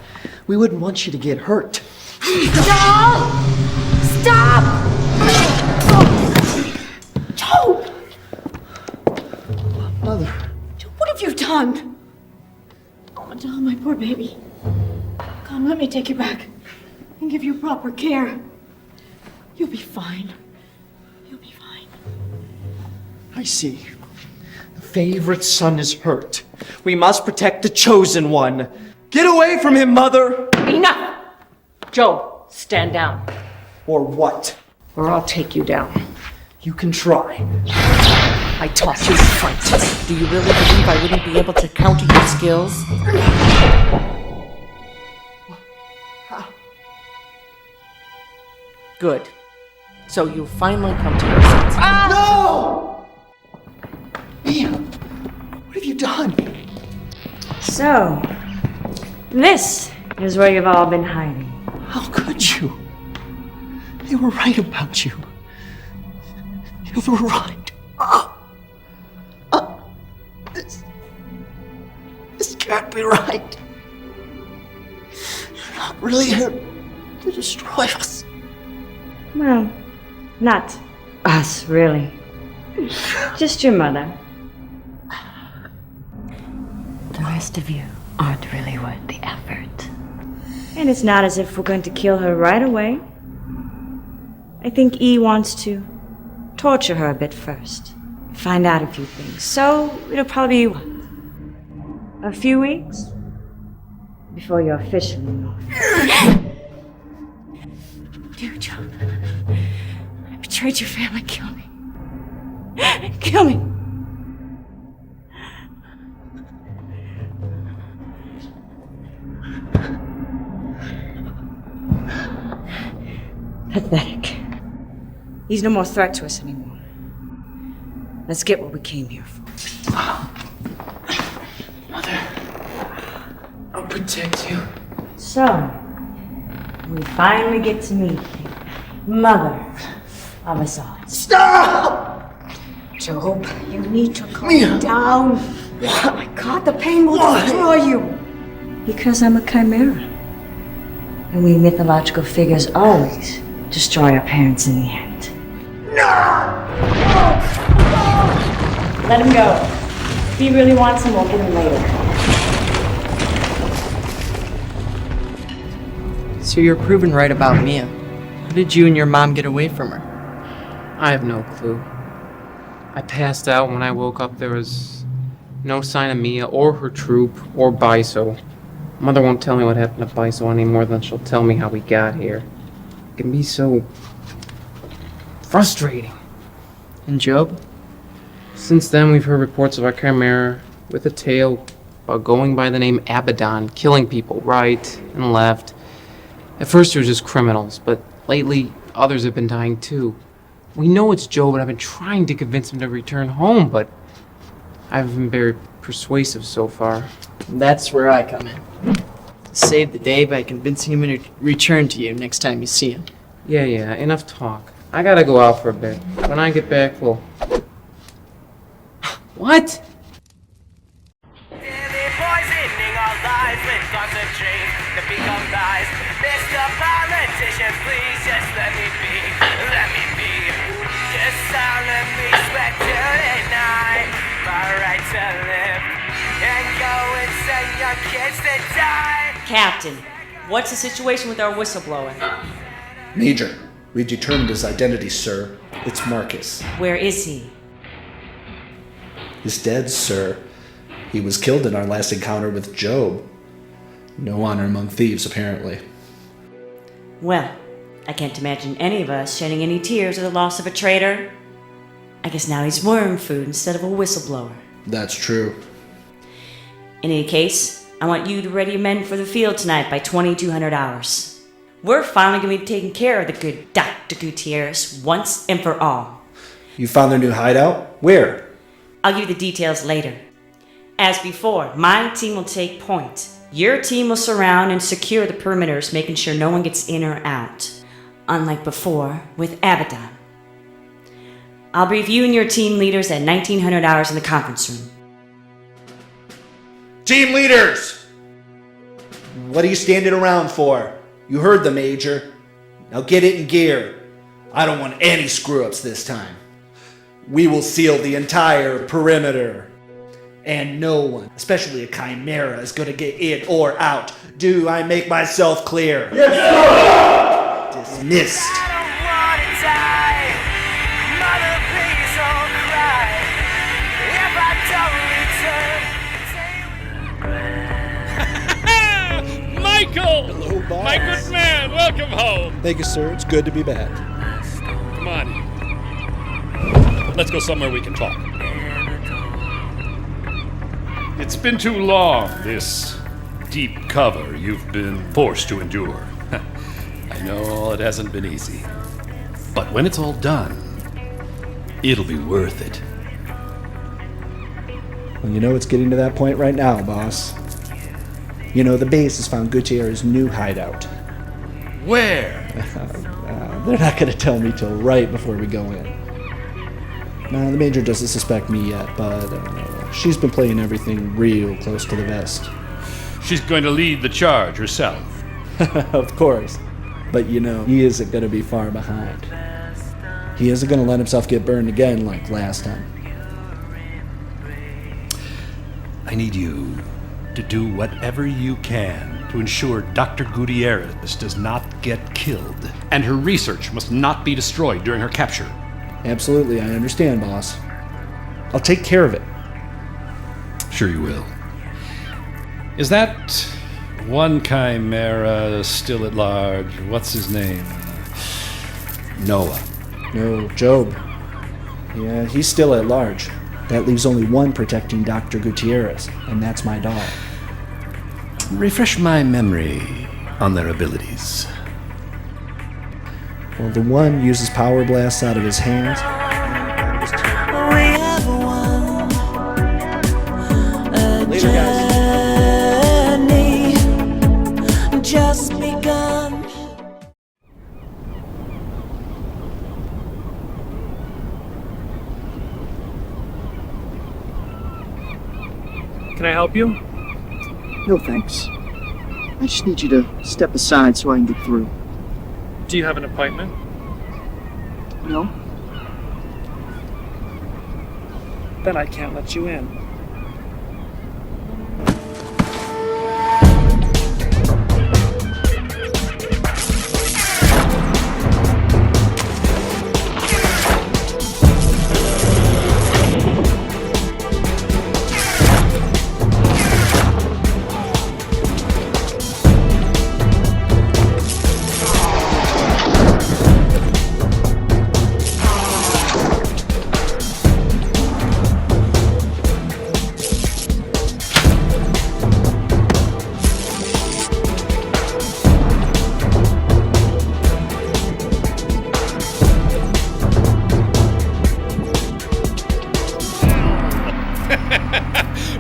We wouldn't want you to get hurt. Midael! Stop! Job! Mother. What have you done? Oh, Midael, my poor baby. Come, let me take you back and give you proper care. You'll be fine. You'll be fine. I see. The favorite son is hurt. We must protect the chosen one. Get away from him, Mother! Enough! Job, stand down. Or what? Or I'll take you down. You can try. I taught you to fight. Do you really believe I wouldn't be able to counter your skills? Good. So you finally come to your senses. No! Mia, what have you done? So, this is where you've all been hiding. How could you? They were right about you. You were right. This can't be right. You're not really here to destroy us. Well, not us, really. Just your mother. The rest of you aren't really worth the effort. And it's not as if we're going to kill her right away. I think E wants to torture her a bit first. Find out a few things. So it'll probably be, what? A few weeks? Before you're officially know. Dear Job, I betrayed your family. Kill me. Kill me. Pathetic. He's no more threat to us anymore. Let's get what we came here for. Mother, I'll protect you. So, we finally get to meet the mother of us all. Stop! Job, you need to calm down. Oh my God, the pain will destroy you. Because I'm a chimera. And we mythological figures always destroy our parents in the end. Let him go. If he really wants him, we'll get him later. So you're proven right about Mia. How did you and your mom get away from her? I have no clue. I passed out. When I woke up, there was no sign of Mia or her troop or Biso. Mother won't tell me what happened to Biso any more than she'll tell me how we got here. It can be so frustrating. And Job? Since then, we've heard reports of a Chimaera with a tail going by the name Abaddon, killing people right and left. At first, it was just criminals, but lately, others have been dying too. We know it's Job, and I've been trying to convince him to return home, but I haven't been very persuasive so far. That's where I come in. Save the day by convincing him to return to you next time you see him. Yeah, enough talk. I gotta go out for a bit. When I get back, we'll... What? Poisoning our lives with thoughts of dreams that become lies. Mr. Politician, please just let me be. Let me be. Just silently sweat till deny my right to live. And go and send your kids to die. Captain, what's the situation with our whistleblower? Major, we've determined his identity, sir. It's Marcus. Where is he? He's dead, sir. He was killed in our last encounter with Job. No honor among thieves, apparently. Well, I can't imagine any of us shedding any tears at the loss of a traitor. I guess now he's worm food instead of a whistleblower. That's true. In any case, I want you to ready your men for the field tonight by 2200 hours. We're finally going to be taking care of the good Dr. Gutierrez once and for all. You found their new hideout? Where? I'll give you the details later. As before, my team will take point. Your team will surround and secure the perimeters, making sure no one gets in or out. Unlike before with Abaddon. I'll brief you and your team leaders at 1900 hours in the conference room. Team leaders! What are you standing around for? You heard the Major. Now get it in gear. I don't want any screw-ups this time. We will seal the entire perimeter. And no one, especially a Chimaera, is going to get in or out. Do I make myself clear? Yes, sir! Dismissed. Michael! Hello, boss. My good man, welcome home. Thank you, sir. It's good to be back. Come on. Let's go somewhere we can talk. It's been too long, this deep cover you've been forced to endure. I know it hasn't been easy. But when it's all done, it'll be worth it. Well, you know it's getting to that point right now, boss. You know, the base has found Gutierrez's new hideout. Where? They're not going to tell me till right before we go in. No, the Major doesn't suspect me yet, but she's been playing everything real close to the vest. She's going to lead the charge herself. Of course. But you know, he isn't going to be far behind. He isn't going to let himself get burned again like last time. I need you to do whatever you can to ensure Dr. Gutierrez does not get killed, and her research must not be destroyed during her capture. Absolutely, I understand, boss. I'll take care of it. Sure you will. Is that one Chimaera still at large? What's his name? Noah. No, Job. Yeah, he's still at large. That leaves only one protecting Dr. Gutierrez, and that's my doll. Refresh my memory on their abilities. Well, the one uses power blasts out of his hands. Later, guys. Just begun. Can I help you? No thanks. I just need you to step aside so I can get through. Do you have an appointment? No? Then I can't let you in.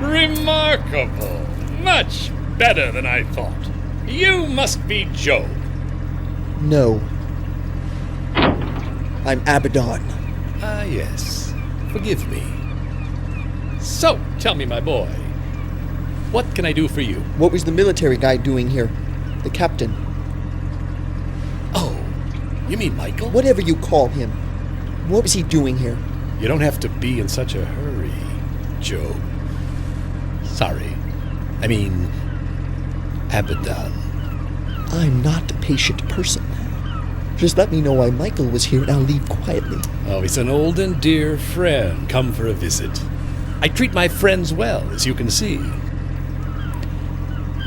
Remarkable. Much better than I thought. You must be Joe. No. I'm Abaddon. Ah, yes. Forgive me. So, tell me, my boy, what can I do for you? What was the military guy doing here? The captain. Oh, you mean Michael? Whatever you call him. What was he doing here? You don't have to be in such a hurry, Joe. Sorry. I mean, Abaddon. I'm not a patient person. Just let me know why Michael was here and I'll leave quietly. Oh, he's an old and dear friend come for a visit. I treat my friends well, as you can see.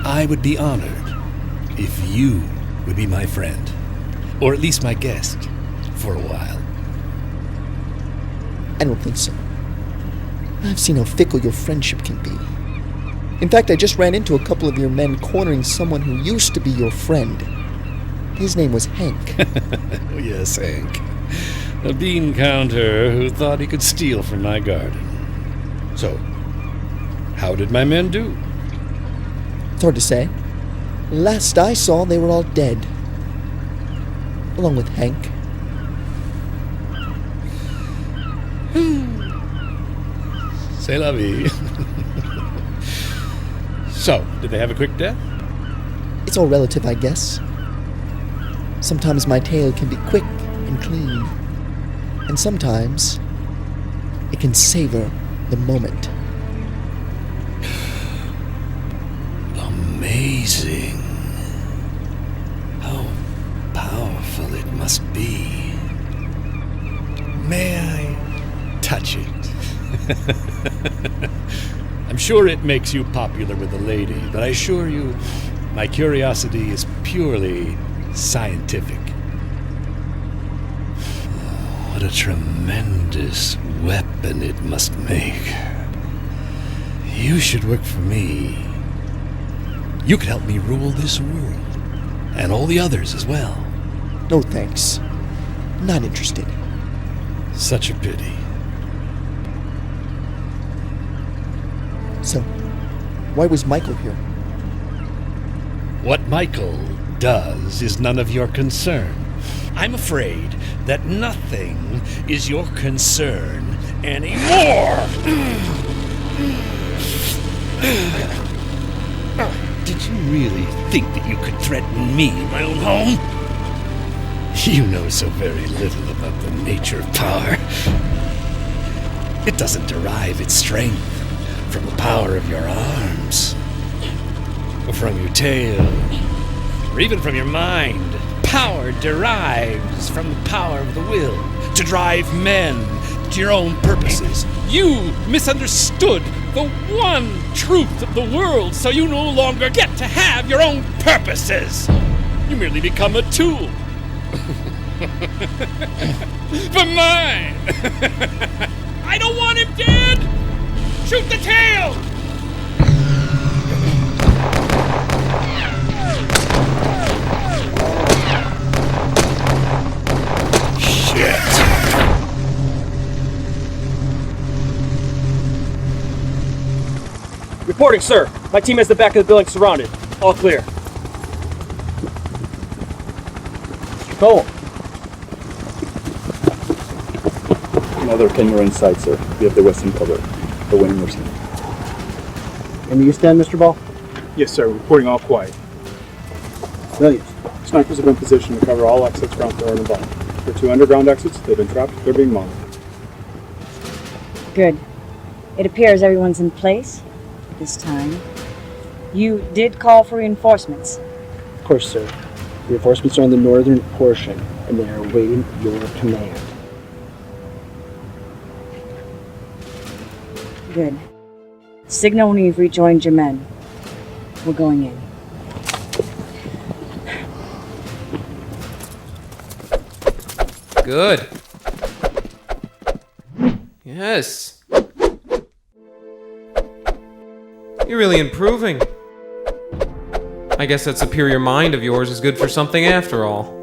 I would be honored if you would be my friend, or at least my guest, for a while. I don't think so. I've seen how fickle your friendship can be. In fact, I just ran into a couple of your men cornering someone who used to be your friend. His name was Hank. Oh, yes, Hank. A bean counter who thought he could steal from my garden. So, how did my men do? It's hard to say. Last I saw, they were all dead. Along with Hank. C'est la vie. So, did they have a quick death? It's all relative, I guess. Sometimes my tale can be quick and clean. And sometimes it can savor the moment. Amazing. How powerful it must be. May I touch it? I'm sure it makes you popular with the lady, but I assure you, my curiosity is purely scientific. Oh, what a tremendous weapon it must make. You should work for me. You could help me rule this world, and all the others as well. No thanks. Not interested. Such a pity. So, why was Michael here? What Michael does is none of your concern. I'm afraid that nothing is your concern anymore. Did you really think that you could threaten me in my own home? You know so very little about the nature of power. It doesn't derive its strength from the power of your arms, or from your tail, or even from your mind. Power derives from the power of the will to drive men to your own purposes. You misunderstood the one truth of the world, so you no longer get to have your own purposes. You merely become a tool. For mine! I don't want him dead! Shoot the tail! Shit! Reporting, sir. My team has the back of the building surrounded. All clear. Go. Another camera in sight, sir. We have the western cover. The winning mercy. In the east end, Mr. Ball? Yes, sir. Reporting all quiet. Civilians. Snipers have been positioned to cover all exits, ground floor, and above. For 2 underground exits, they've been trapped. They're being monitored. Good. It appears everyone's in place this time. You did call for reinforcements. Of course, sir. Reinforcements are on the northern portion, and they are awaiting your command. Good. Signal when you've rejoined your men. We're going in. Good. Yes. You're really improving. I guess that superior mind of yours is good for something after all.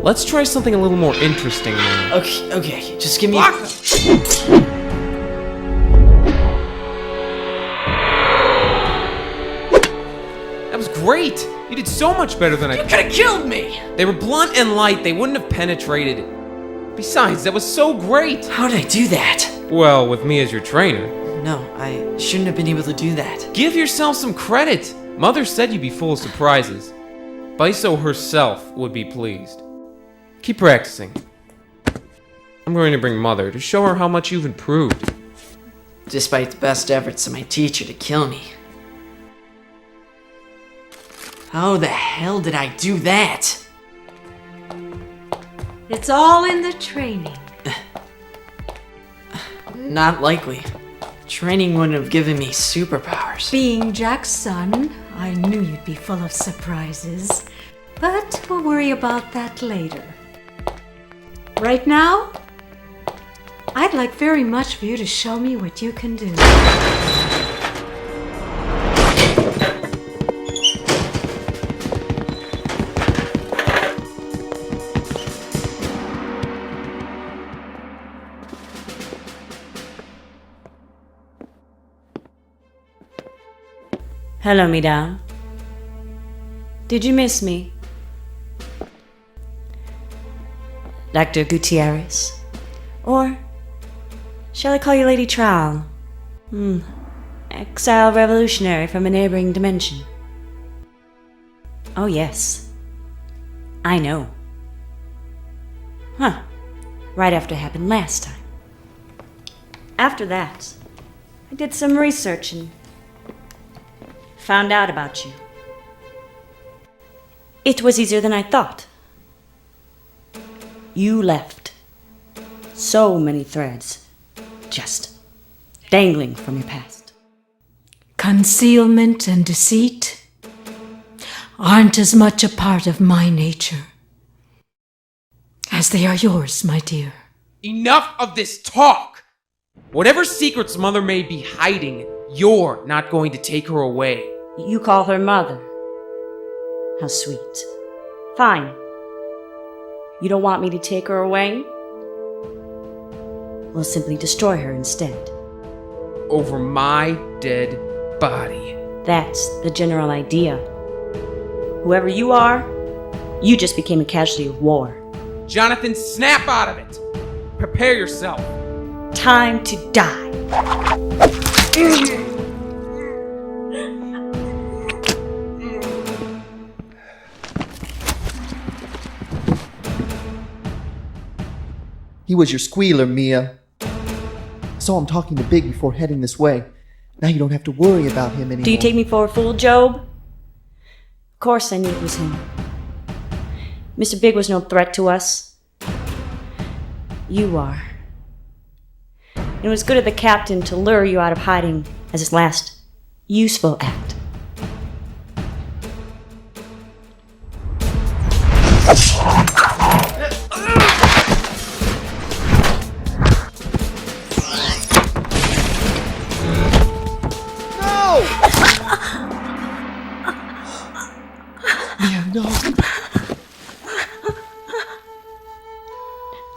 Let's try something a little more interesting now. Okay, just give me. That was great! You did so much better than I. You could have killed me! They were blunt and light, they wouldn't have penetrated. Besides, that was so great! How did I do that? Well, with me as your trainer. No, I shouldn't have been able to do that. Give yourself some credit! Mother said you'd be full of surprises. Biso herself would be pleased. Keep practicing. I'm going to bring Mother to show her how much you've improved. Despite the best efforts of my teacher to kill me. How the hell did I do that? It's all in the training. Not likely. Training wouldn't have given me superpowers. Being Jack's son, I knew you'd be full of surprises. But we'll worry about that later. Right now, I'd like very much for you to show me what you can do. Hello, Midael. Did you miss me? Dr. Gutierrez? Or shall I call you Lady Trowel? Exile revolutionary from a neighboring dimension. Oh, yes. I know. Huh. Right after it happened last time. After that, I did some research and found out about you. It was easier than I thought. You left. So many threads. Just dangling from your past. Concealment and deceit aren't as much a part of my nature as they are yours, my dear. Enough of this talk! Whatever secrets Mother may be hiding, you're not going to take her away. You call her mother. How sweet. Fine. You don't want me to take her away? We'll simply destroy her instead. Over my dead body. That's the general idea. Whoever you are, you just became a casualty of war. Jonathan, snap out of it! Prepare yourself. Time to die. He was your squealer, Mia. I saw him talking to Big before heading this way. Now you don't have to worry about him anymore. Do you take me for a fool, Job? Of course I knew it was him. Mr. Big was no threat to us. You are. It was good of the captain to lure you out of hiding as his last useful act. No.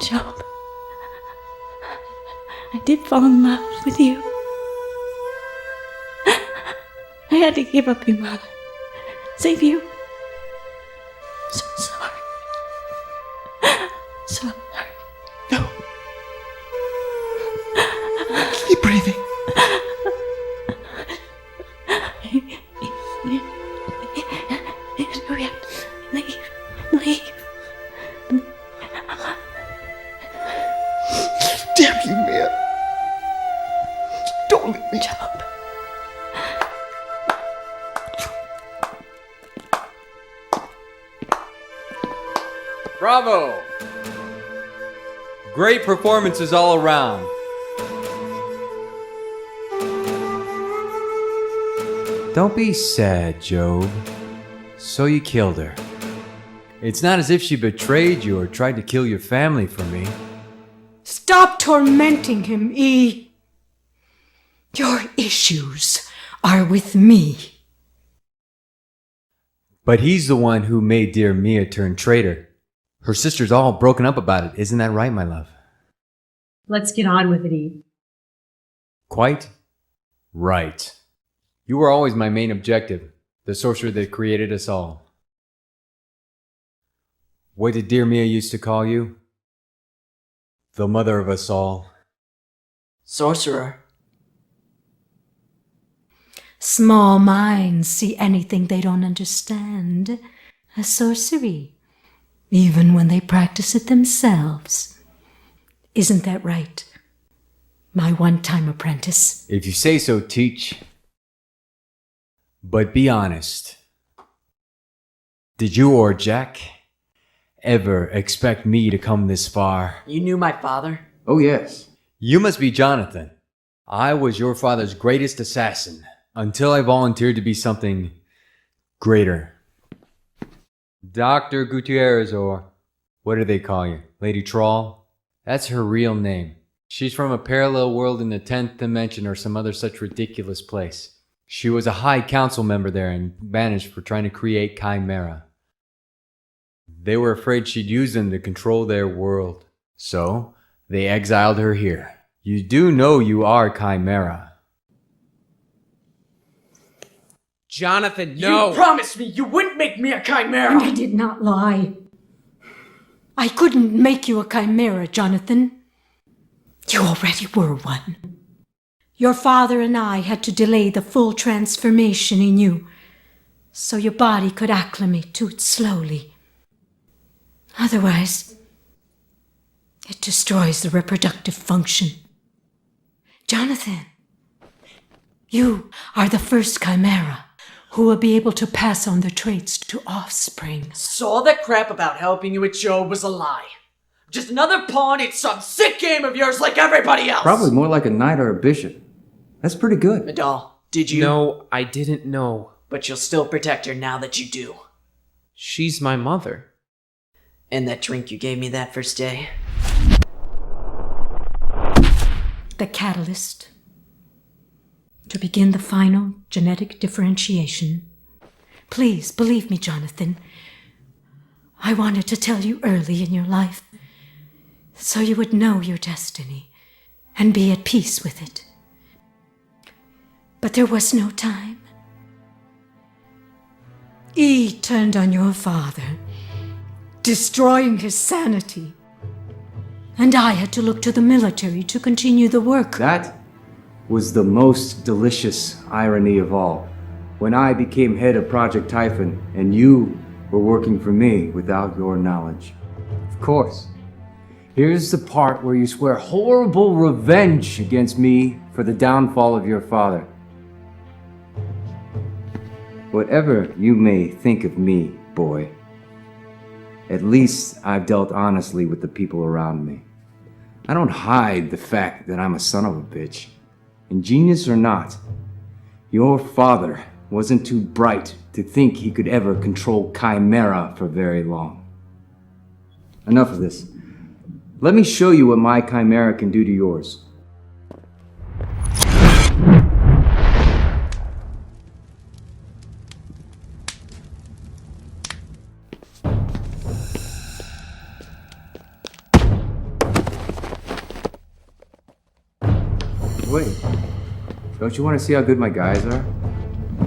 Job, I did fall in love with you. I had to give up your mother. Save you. So sorry. So sorry. No. Keep breathing. Leave. Damn you, man. Don't leave me. Job. Bravo! Great performances all around. Don't be sad, Job. So you killed her. It's not as if she betrayed you or tried to kill your family for me. Stop tormenting him, E. Your issues are with me. But he's the one who made dear Mia turn traitor. Her sister's all broken up about it. Isn't that right, my love? Let's get on with it, E. Quite right. You were always my main objective, the sorcerer that created us all. What did dear Mia used to call you? The mother of us all. Sorcerer. Small minds see anything they don't understand as sorcery, even when they practice it themselves. Isn't that right, my one-time apprentice? If you say so, teach. But be honest. Did you or Jack ever expect me to come this far? You knew my father? Oh, yes. You must be Jonathan. I was your father's greatest assassin until I volunteered to be something greater. Dr. Gutierrez, or what do they call you? Lady Troll? That's her real name. She's from a parallel world in the 10th dimension or some other such ridiculous place. She was a high council member there and banished for trying to create Chimaera. They were afraid she'd use them to control their world. So, they exiled her here. You do know you are Chimaera. Jonathan, no! You promised me you wouldn't make me a chimera! And I did not lie. I couldn't make you a chimera, Jonathan. You already were one. Your father and I had to delay the full transformation in you, so your body could acclimate to it slowly. Otherwise, it destroys the reproductive function. Jonathan, you are the first chimera who will be able to pass on the traits to offspring. So all that crap about helping you with Job was a lie. Just another pawn in some sick game of yours like everybody else! Probably more like a knight or a bishop. That's pretty good. Midael, did you? No, I didn't know. But you'll still protect her now that you do. She's my mother. And that drink you gave me that first day? The catalyst to begin the final genetic differentiation. Please believe me, Jonathan. I wanted to tell you early in your life so you would know your destiny and be at peace with it. But there was no time. E turned on your father, destroying his sanity. And I had to look to the military to continue the work. That was the most delicious irony of all. When I became head of Project Typhon, and you were working for me without your knowledge. Of course. Here's the part where you swear horrible revenge against me for the downfall of your father. Whatever you may think of me, boy, at least I've dealt honestly with the people around me. I don't hide the fact that I'm a son of a bitch. Ingenious or not, your father wasn't too bright to think he could ever control Chimaera for very long. Enough of this. Let me show you what my Chimaera can do to yours. Wait, don't you want to see how good my guys are?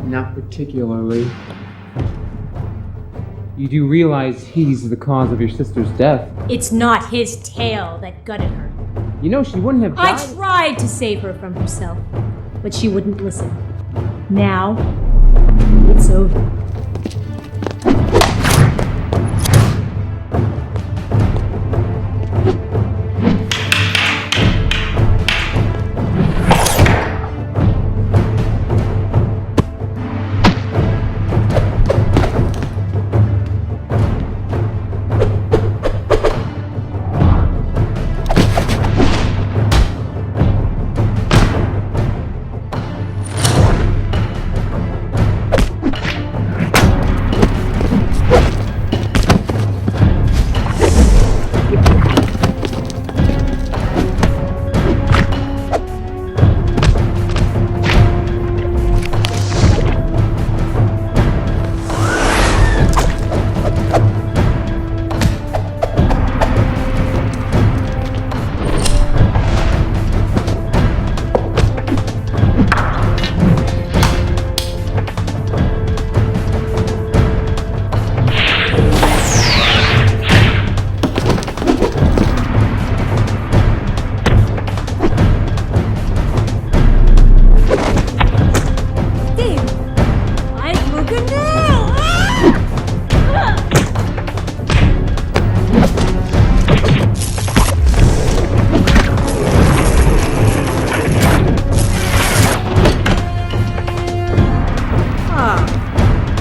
Not particularly. You do realize he's the cause of your sister's death? It's not his tail that gutted her. You know, she wouldn't have died. I tried to save her from herself, but she wouldn't listen. Now, it's over.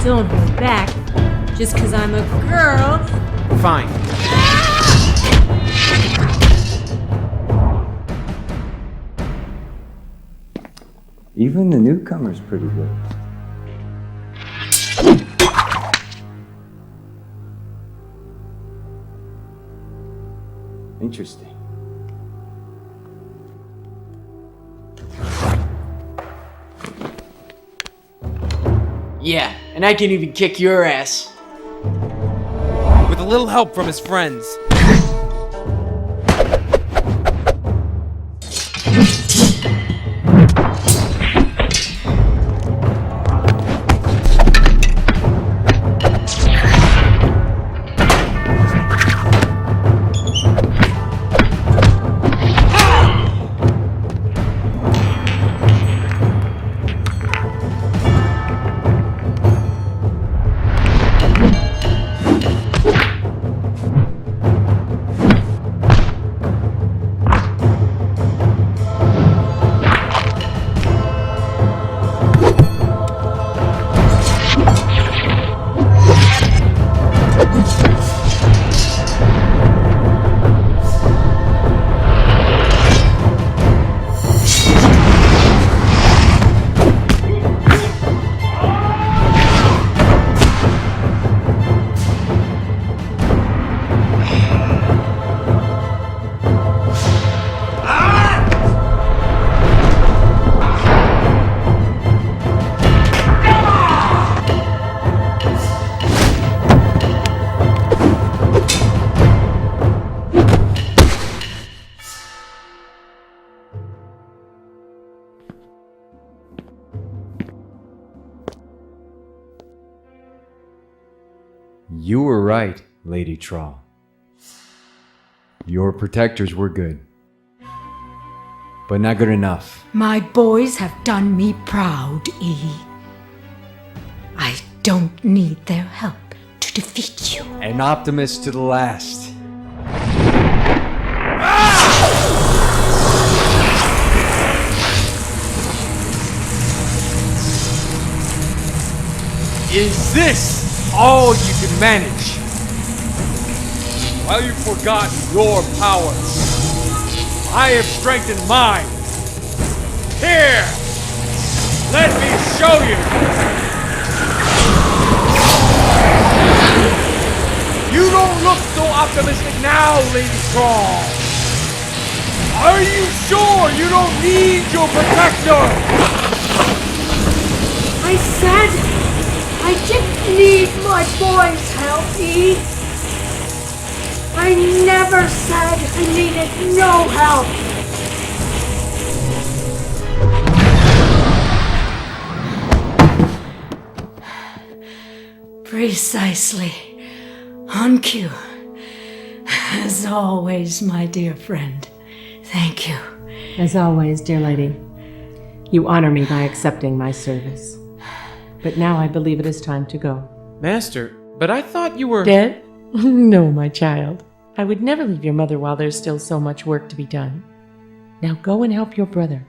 Don't hold back, just because I'm a girl. Fine. Even the newcomer's pretty good. Interesting. Yeah, and I can even kick your ass. With a little help from his friends. You were right, Lady Trawl. Your protectors were good. But not good enough. My boys have done me proud, E. I don't need their help to defeat you. An optimist to the last. Is this all you can manage? While you've forgotten your powers, I have strengthened mine. Here, let me show you. You don't look so optimistic now, Lady Trawl. Are you sure you don't need your protector? I said I didn't need my boys' help, E. I never said I needed no help. Precisely. On cue. As always, my dear friend. Thank you. As always, dear lady, you honor me by accepting my service. But now I believe it is time to go. Master, but I thought you were... Dead? No, my child. I would never leave your mother while there's still so much work to be done. Now go and help your brother.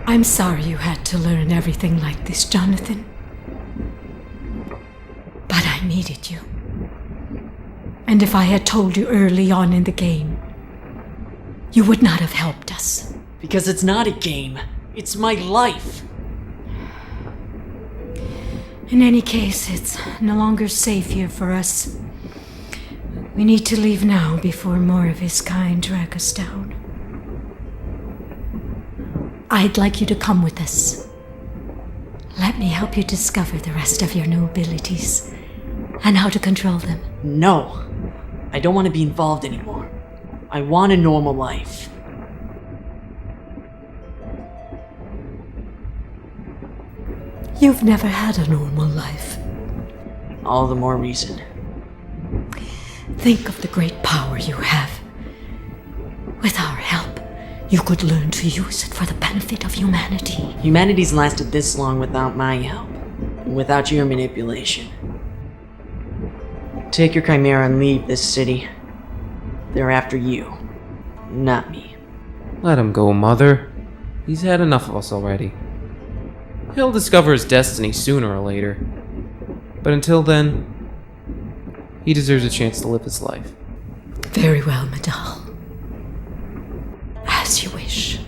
I'm sorry you had to learn everything like this, Jonathan. But I needed you. And if I had told you early on in the game, you would not have helped us. Because it's not a game. It's my life. In any case, it's no longer safe here for us. We need to leave now before more of his kind track us down. I'd like you to come with us. Let me help you discover the rest of your new abilities and how to control them. No. I don't want to be involved anymore. I want a normal life. You've never had a normal life. All the more reason. Think of the great power you have. With our help, you could learn to use it for the benefit of humanity. Humanity's lasted this long without my help. And without your manipulation. Take your Chimaera and leave this city. They're after you, not me. Let him go, Mother. He's had enough of us already. He'll discover his destiny sooner or later. But until then, he deserves a chance to live his life. Very well, Midael. As you wish.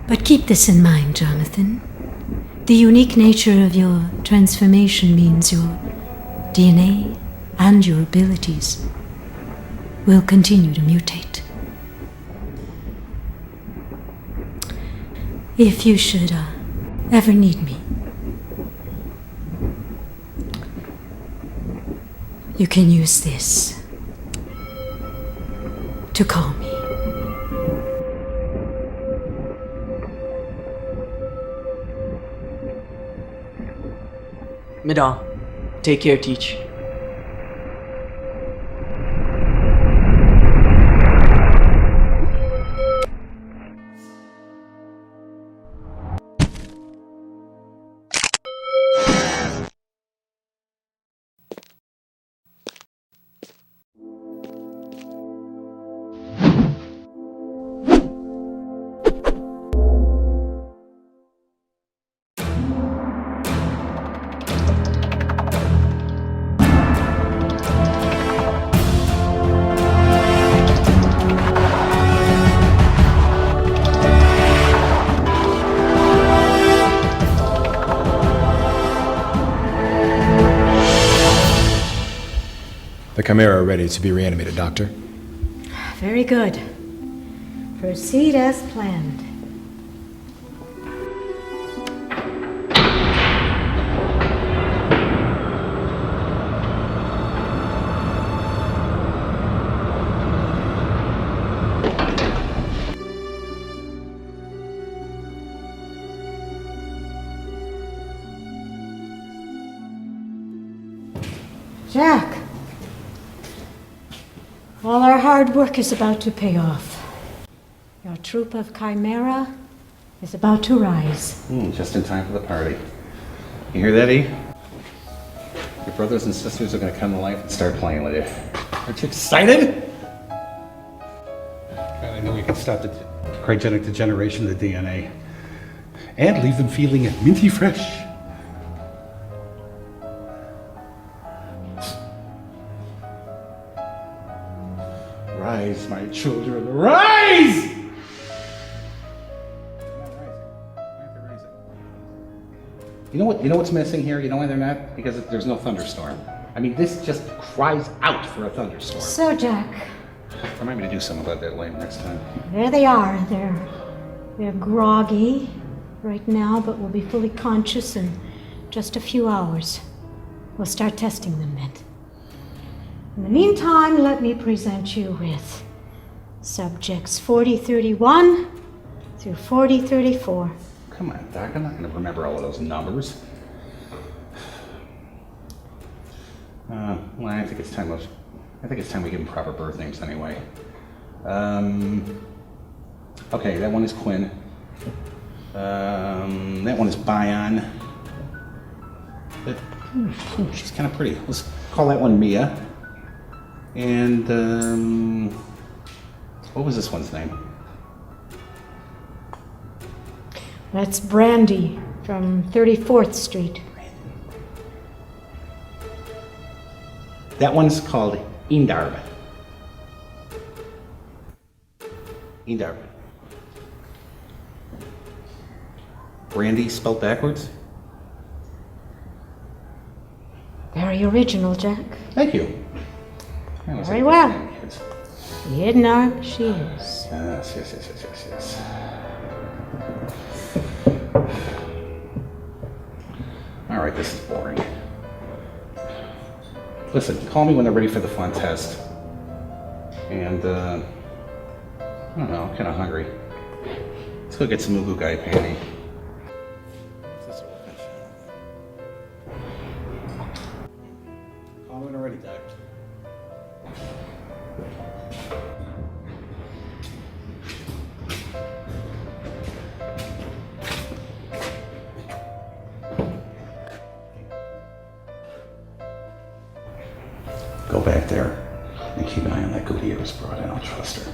But keep this in mind, Jonathan. The unique nature of your transformation means your DNA and your abilities will continue to mutate. If you should ever need me, you can use this to call me. Midael, take care, Teach. The Chimaera are ready to be reanimated, Doctor. Very good. Proceed as planned. Jack. All our hard work is about to pay off. Your troop of Chimaera is about to rise. Just in time for the party. You hear that, E? Your brothers and sisters are going to come to life and start playing with you. Aren't you excited? God, I know we can stop the cryogenic degeneration of the DNA and leave them feeling minty fresh. Rise, my children, rise! You know what's missing here? You know why they're not? Because there's no thunderstorm. I mean, this just cries out for a thunderstorm. So, Jack. Remind me to do something about that later next time. There they are. They're groggy right now, but will be fully conscious in just a few hours. We'll start testing them then. In the meantime, let me present you with subjects 4031 through 4034. Come on, Doc. I'm not going to remember all of those numbers. Well, I think it's time we give them proper birth names anyway. Okay, that one is Quinn. That one is Bion. She's kind of pretty. Let's call that one Mia. And what was this one's name? That's Brandy from 34th Street. That one's called Indarb. Indarb. Brandy spelled backwards? Very original, Jack. Thank you. Very well. Hidden art she is. Yes. All right, this is boring. Listen, call me when they're ready for the fun test. And, I don't know, I'm kind of hungry. Let's go get some Mugu Guy Panty. Call me when they're ready, Doc. Go back there and keep an eye on that Gutierrez broad. I don't trust her.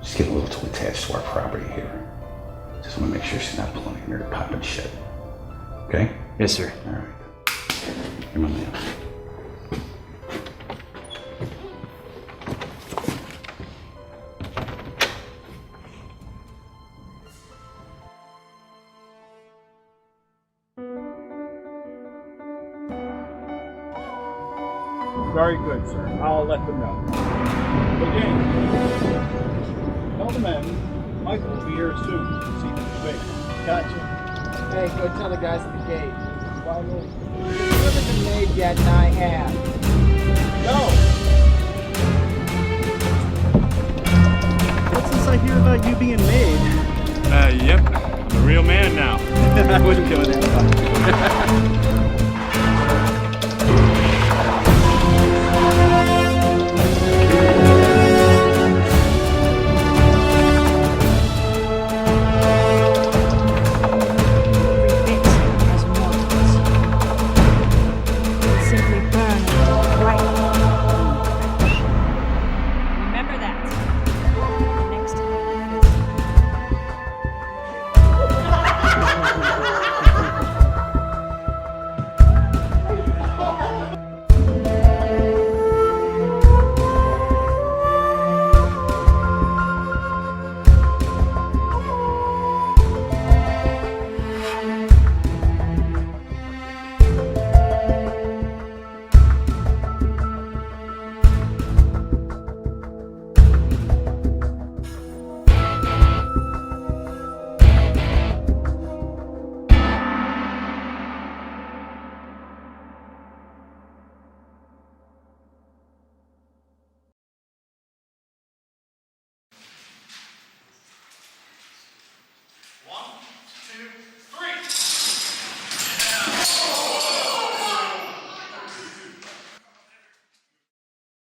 She's getting a little too attached to our property here. Just want to make sure she's not pulling in there popping shit. Okay? Yes, sir. All right. You're my man. Very good, sir. I'll let them know. Again, tell the men Michael will be here soon. See you quick. Gotcha. Hey, go tell the guys at the gate. Why won't you haven't been made yet, and I have. No! What's this I hear about you being made? Yep. I'm a real man now. I wouldn't go that far.